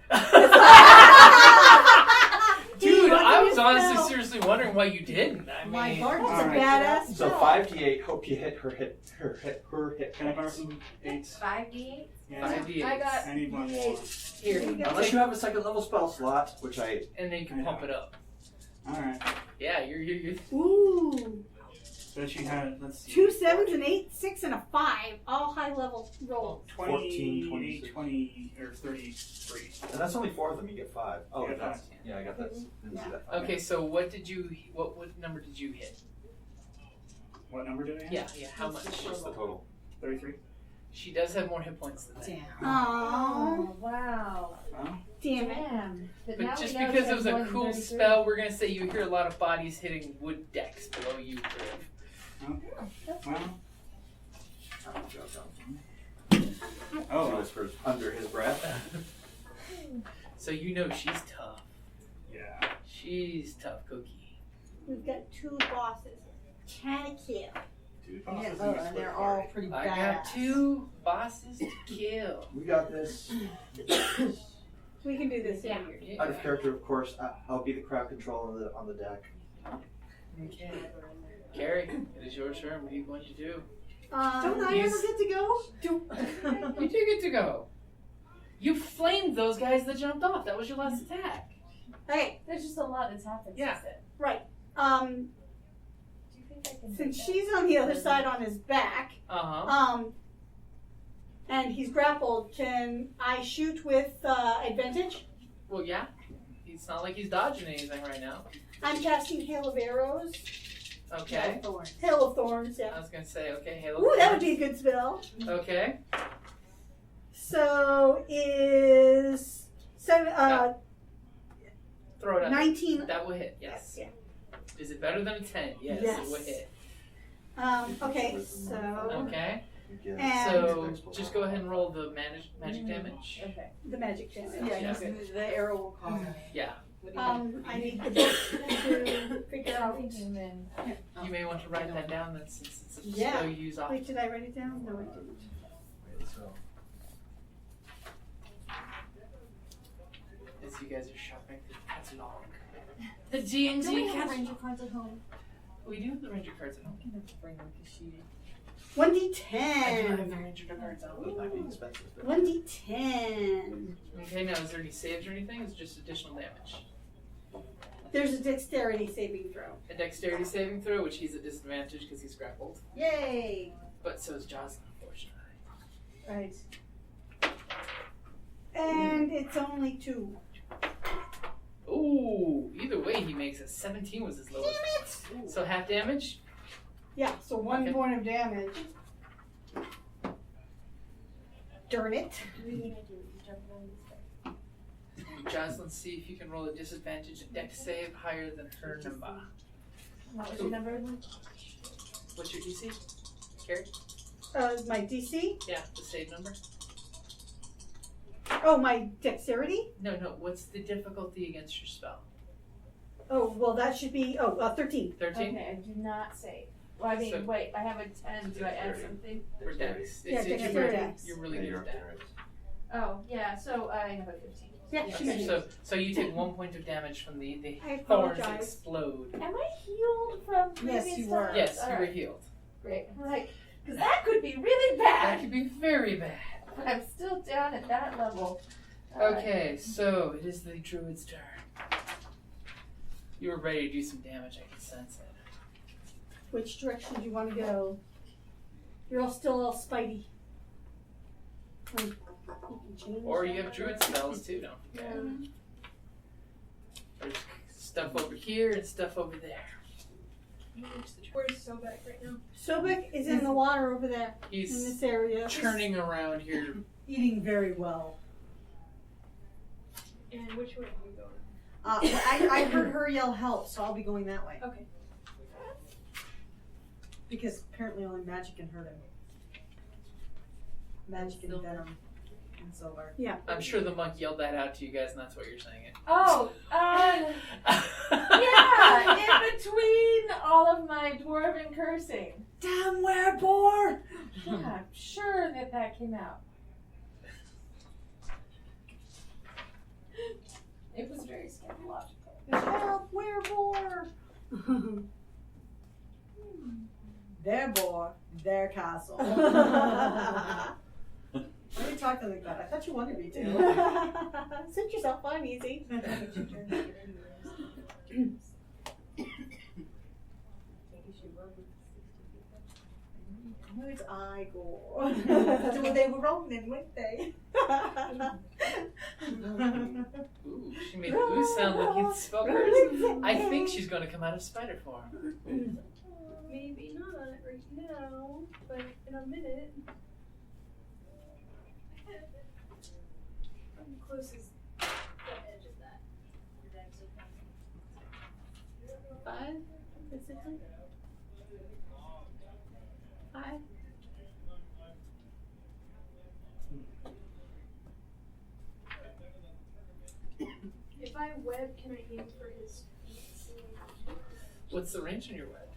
Dude, I was honestly seriously wondering why you didn't. I mean, My Bart is a Alright. badass. So spell. 5d8. Hope you hit her hit. Can I borrow some 8s? 5d8? Yeah. 5d8. I got I need one more. Here, Unless you have a second level spell slot, which I. and then you can pump it up. Alright. Yeah, you're Ooh. So she had, let's see. 2 7s, an 8, 6, and a 5. All high level rolls. 28, 26. 20, or 33. And that's only 4 of them. You get 5. Oh, You get that's. 5. Yeah, I got that. Didn't see that. Okay, so what number did you hit? What number did I have? Yeah, how much? What's the total? 33. She does have more hit points than that. Damn. Oh, wow. Oh. damn it. Damn. But now just we know because she it was has a more than cool 33. spell, we're gonna say you hear a lot of bodies hitting wood decks below you, Kriv. Okay. Well. He Oh, whispers under his breath. So you know she's tough. yeah. She's tough cookie. We've got 2 bosses. Can kill. Dude, Yeah, oh, and they're all pretty badass. I got 2 bosses to kill. We got this. We can do this. Yeah. Yeah. Out of character, of course. I'll be the crowd control on the deck. Okay. Kerrie, it is your turn. What are you going to do? Don't I He's- ever get to go? You do get to go. You flamed those guys that jumped off. That was your last attack. Okay, There's just a lot that's happened Yeah. since then. right. Do you think I can Since do that? she's on the other side on his back, Uh-huh. and he's grappled, can I shoot with advantage? Well, yeah. It's not like he's dodging anything right now. I'm casting Hail of Arrows. Okay. Hail of Thorns, I yeah. was going to say, okay, Halo. Ooh, that would be a good spell. Okay. So is Throw it out. 19. That will hit, yes. Yeah. Is it better than a 10? Yes, Yes. it will hit. Okay, so. Okay. And So just go ahead and roll the magic damage. Okay. the magic damage. Yeah, because the arrow will cause it. Yeah. I need the book to figure out. And then You may want to write that down then, since it's a Yeah. slow use off. Wait, did I write it down? No, I didn't. As you guys are shopping through the catalog. the Do we D&D have ranger cards at home? We do have the ranger cards at home. Bring like a sheet. 1d10. I do have the ranger cards at It home. might be expensive. But 1d10. Okay, now is there any saves or anything? It's just additional damage. There's a dexterity saving throw. A dexterity saving throw, which he's at disadvantage because he's grappled. Yay! But so is Jaaz, unfortunately. Right. And it's only 2. Ooh, either way he makes it. 17 was his lowest. Damn it! So half damage? Yeah, so 1 Okay. point of damage. Darn it. Jaaz, let's see if you can roll a disadvantage dex save higher than her number. what was your number? What's your DC? Kerrie? My DC? Yeah, the save number. Oh, my dexterity? No, what's the difficulty against your spell? Oh, well, that should be, 13. 13? Okay, I do not say. Well, I mean, So- wait, I have a 10. Do I add something? For dex. Yeah, It's- dexterity. You're really good at that. Oh, yeah, so I have a 15. Yeah, Yeah. she Okay, did. so you take 1 point of damage from the I thorns apologize. explode. Am I healed from Yes, previous you were. times? Yes, you were Alright, healed. great. Right, because that could be really That bad. could be very bad. But I'm still down at that level. Alright. Okay, so it is the druid's turn. You were ready to do some damage, I can sense it. Which direction do you want to go? You're still all spidey. You can change Or you that. have druid spells too, don't forget. There's stuff over here and stuff over there. Where's Sobek right now? Sobek is in the water over there, in He's this area. churning around here. Eating very well. And which way are we going? I heard her yell help, so I'll be going that way. Okay. Because apparently only magic can hurt him. Magic and venom and silver. Yeah. I'm sure the monk yelled that out to you guys, and that's what you're saying it. Oh, yeah, in between all of my dwarven cursing. Damn werebore! Yeah, I'm sure that came out. It was very scandalogical. Help, werebore! Their boar, their castle. Why are you talking like that? I thought you wanted me to. Sit yourself, I'm easy. Where's I go? So they were wrong then, weren't they? Ooh, she made the ooh sound looking at spellcars. I think she's going to come out of spider form. Maybe not right now, but in a minute. How close is the edge of that? 5, basically. 5. If I web, can I aim for his feet? What's the range on your web?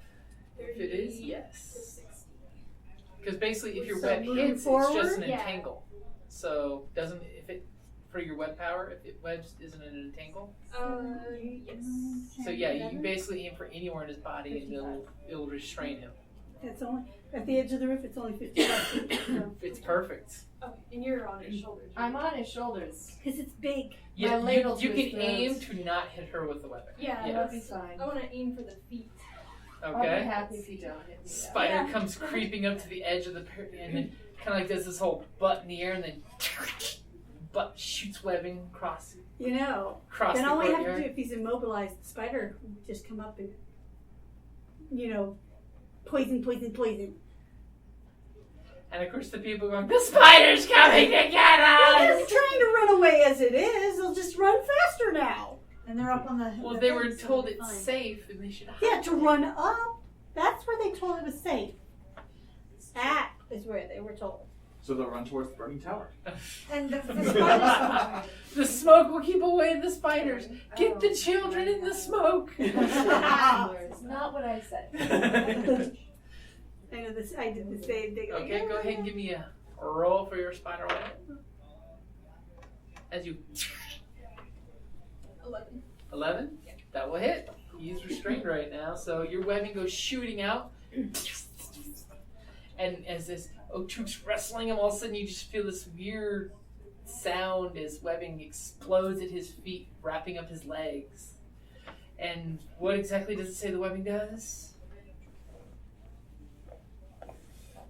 If 30 it is, to yes. 60. Because basically, if your So web moving hits, it's forward? just an Yeah. entangle. So doesn't if it for your web power, if it webs isn't an entangle. Yes. So yeah, you basically aim for anywhere in his body, and it'll restrain him. It's only at the edge of the roof. It's only 55 feet. So. It's perfect. Okay, and you're on his shoulders. right? I'm on his shoulders. Because it's big. Yeah, ladle you to can his throat. aim to not hit her with the weapon. Yeah, Yeah. That'll be fine. I want to aim for the feet. I'll be Okay. happy if you don't hit me. Spider Yeah. comes creeping up to the edge of the and then kind of like does this whole butt in the air, and then butt shoots webbing across You know. across Then the all we have to courtyard. do, if he's immobilized, the spider would just come up and, poison. And of course the people going, the spider's coming to get Well, they're us! trying to run away as it is. They'll just run faster now. And they're up on the. Well, the they were fence, so told they're it's fine. safe and they should hide. Yeah, to run up. That's where they told it was safe. That is where they were told. So they'll run towards the burning tower. And the spiders. The smoke will keep away the spiders. Get the children in the smoke. It's not what I said. I know this. I did the same thing. Like, Okay, go ahead and give me a roll for your spider web. As you 11. 11? That will hit. He's restrained right now, so your webbing goes shooting out. And as this Otuk's wrestling him, all of a sudden you just feel this weird sound as webbing explodes at his feet, wrapping up his legs. And what exactly does it say the webbing does?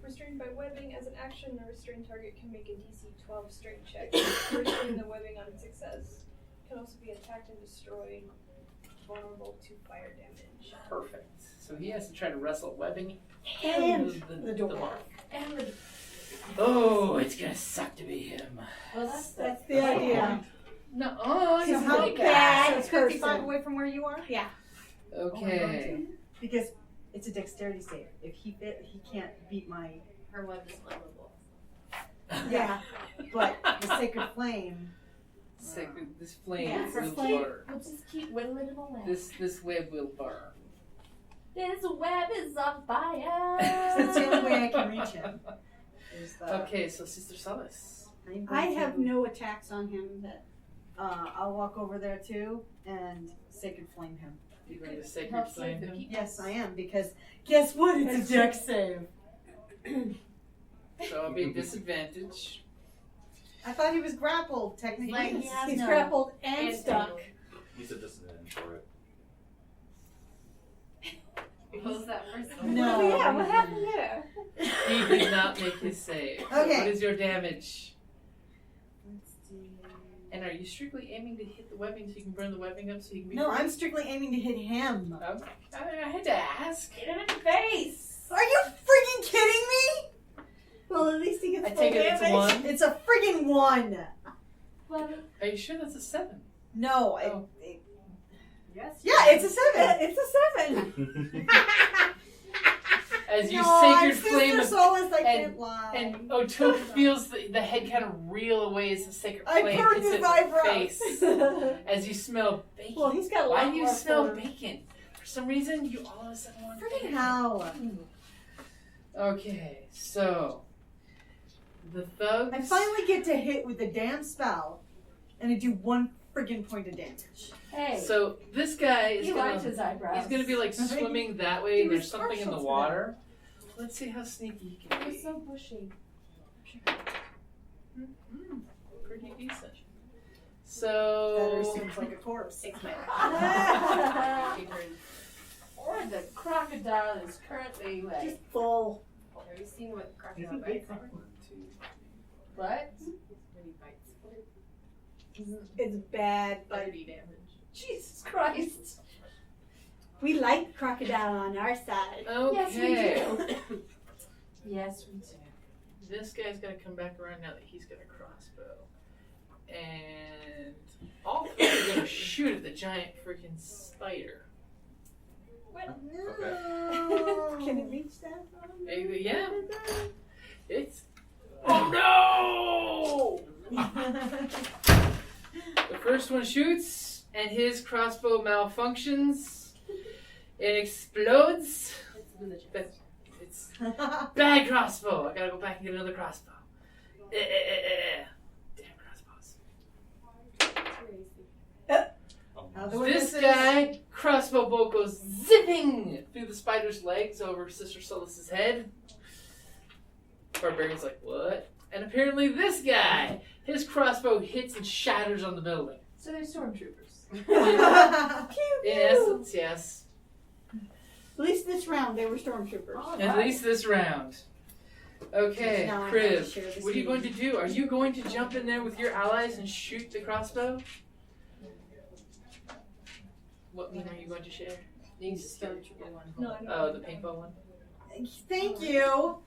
Restrained by webbing, as an action, the restrained target can make a DC 12 strength check to restrain the webbing on success. Can also be attacked and destroyed, vulnerable to fire damage. Perfect. So he has to try to wrestle webbing And and the door. mark. And the, Oh, it's gonna suck to be him. well, That's the idea. No, So he's how like bad So it's 55 person. away from where you are? Yeah. Okay. Because it's a dexterity save. If he can't beat my. her web is flammable. Yeah. But the sacred flame. Sacred, this flame Yeah, will this flame- burn. We'll just keep whittling it away. This web will burn. This web is on fire. That's the only way I can reach him. Is the, Okay, so Sister Solace. I'm going I have to- no attacks on him. That I'll walk over there too and sacred flame him. You're going to sacred Help flame save the him? people. Yes, I am, because guess what? It's a dex save. So it'll be a disadvantage. I thought he was grappled, technically. Like he has he's no- grappled and and stuck. He's a disadvantage for it. What was that first No. one? Oh, yeah, what happened there? He did not make his save. So Okay. what is your damage? Let's see. And are you strictly aiming to hit the webbing so you can burn the webbing up so you can be No, free? I'm strictly aiming to hit him. Okay. I had to ask. Hit him in the face. Are you freaking kidding me? Well, at least he gets I full take it it's a damage. 1. It's a friggin' 1. Well, Are you sure that's a 7? No, Oh. yes. yeah, it's a 7. It's a 7. As you No, I'm sacred flame Sister Solace, I can't lie. and Otuk feels the head kind of reel away as the sacred I flame perked hits his it in the eyebrows. face. As you smell bacon. Well, he's got a Why lot do you more smell fur. bacon? For some reason, you all of a sudden want Friggin' bacon. hell. Okay, so the thugs. I finally get to hit with the damn spell, and I do 1 friggin' point of damage. Hey, So this guy is he liked gonna. his eyebrows. He's gonna be like I think swimming that way. he And there's was something in the partial to water. Let's see how sneaky he can You're be. so bushy. Pretty decent. Better So. seems like a corpse. Or the crocodile is currently like. Just full. Have you seen what crocodile bites are? What? Many bites. It's bad, but 30 damage. Jesus Christ. we like crocodile on our side. Okay. Yes, we do. Yes, we do. This guy's gonna come back around now that he's got a crossbow. And all three are gonna shoot at the giant freaking spider. No. Can it reach that? Yeah. It's. Oh no! The first one shoots, and his crossbow malfunctions. It explodes. It's bad crossbow. I gotta go back and get another crossbow. Damn crossbows. This guy, crossbow bolt goes zipping through the spider's legs over Sister Solace's head. Barbarian's like, what? And apparently this guy, his crossbow hits and shatters on the building. So they're stormtroopers. In essence, yes. At least this round they were stormtroopers. At least this round. Okay, Now I have to share Kriv, this what are you meeting. going to do? Are you going to jump in there with your allies and shoot the crossbow? What mean are you going to share? Needs to stormtrooper one. No, I don't Oh, the paintball one? Thank you.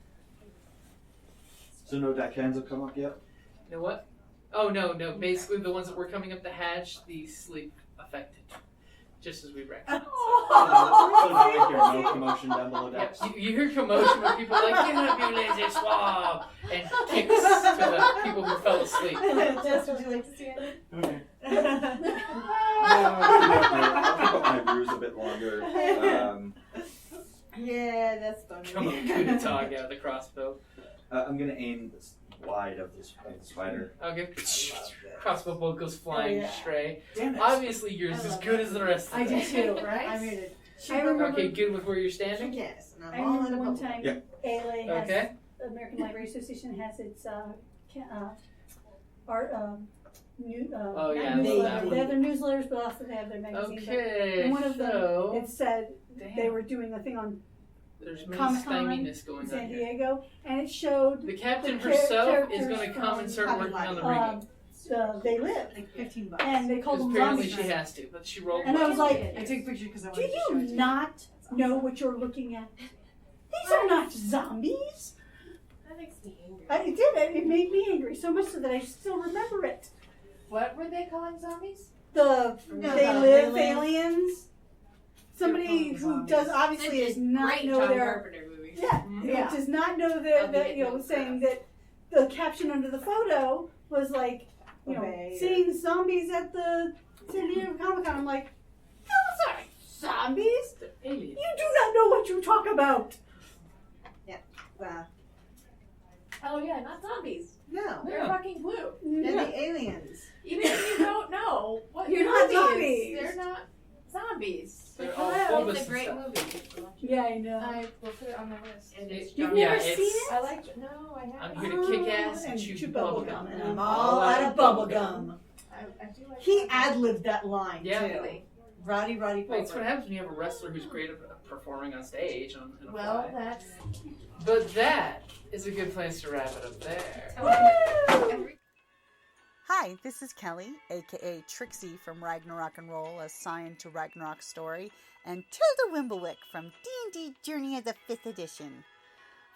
So no deckhands have come up yet? You know what? Oh, no. Basically, the ones that were coming up the hatch, the sleep affected. Just as we reckoned. So now I hear no commotion down below decks? Yep, you hear commotion when people are like, get up, you lazy swab! And kicks to the people who fell asleep. Jess, would you like to see it? Okay. I'll keep up my ruse a bit longer. Yeah, that's funny. Come on, coup de tog out of the crossbow. I'm going to aim wide of this spider. Okay. Crossbow bolt goes flying astray. Damn it. Obviously, yours is as good as the rest of I them. do too, right? I made it. I remember, Okay, good with where you're standing? Yes, and I I'm all in remember a one bubble. time Yeah. ALA has, Okay. the American Library Association has its art, Oh, yeah, not newsletter. that They have their newsletters, but also they have their magazine. Okay, And one of so... them, it said Damn. they were doing a thing on There's many Comic-Con styminess going in San on here. Diego, and it showed The captain the herself is characters going to come and start from working on the um, rigging. They live, Like $15. and they called Because them apparently zombies. she has to, but she rolled And I well. was like, I took a picture because I do wanted to show you it to you. not know what you're looking at? These are not zombies. That makes me angry. It did. It made me angry so much so that I still remember it. What were they calling zombies? The No, they the live They Live. aliens. Somebody They're who called does zombies. obviously does not Great know John their Carpenter movie. yeah, Yeah. does not know I'll their be that getting you know those saying stuff. that the caption under the photo was like Obey. seeing zombies at the San Diego Comic-Con. I'm like, those aren't zombies. Alien. You do not know what you talk about. Oh yeah, not zombies. No. They're Yeah. fucking blue. They're Yeah. the aliens. Even if you don't know what You're your not movie zombies. is, they're not zombies. They're But all hello, bulbous it's a great and movie. Yeah, I know. I will put it on my list. And it's You've yeah, never it's, seen it? I liked it. No, I haven't. I'm here to kick ass and chew bubble gum. and I'm all out of bubble gum. I do like He that. ad-libbed that line Yeah. too. Really? Roddy Well, it's what Piper. happens when you have a wrestler who's great at performing on stage in a Well, play. that's. But that is a good place to wrap it up there. Hi, this is Kellie, aka Trixie from Ragnarok and Roll, assigned to Ragnarok Story, and Tilda Wimblewick from D&D Journey of the 5th Edition.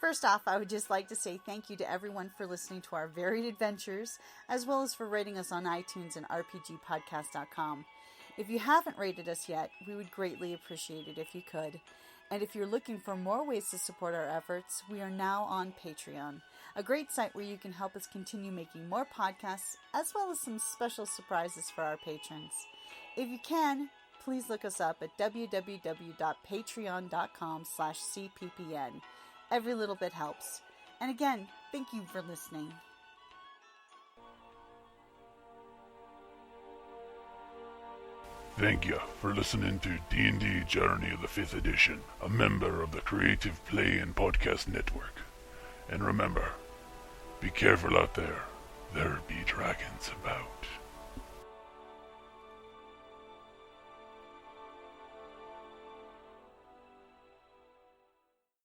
First off, I would just like to say thank you to everyone for listening to our varied adventures, as well as for rating us on iTunes and rpgpodcast.com. If you haven't rated us yet, we would greatly appreciate it if you could. And if you're looking for more ways to support our efforts, we are now on Patreon, a great site where you can help us continue making more podcasts, as well as some special surprises for our patrons. If you can, please look us up at www.patreon.com/cppn. Every little bit helps. And again, thank you for listening. Thank you for listening to D&D Journey of the 5th Edition, a member of the Creative Play and Podcast Network. And remember, be careful out there. There be dragons about.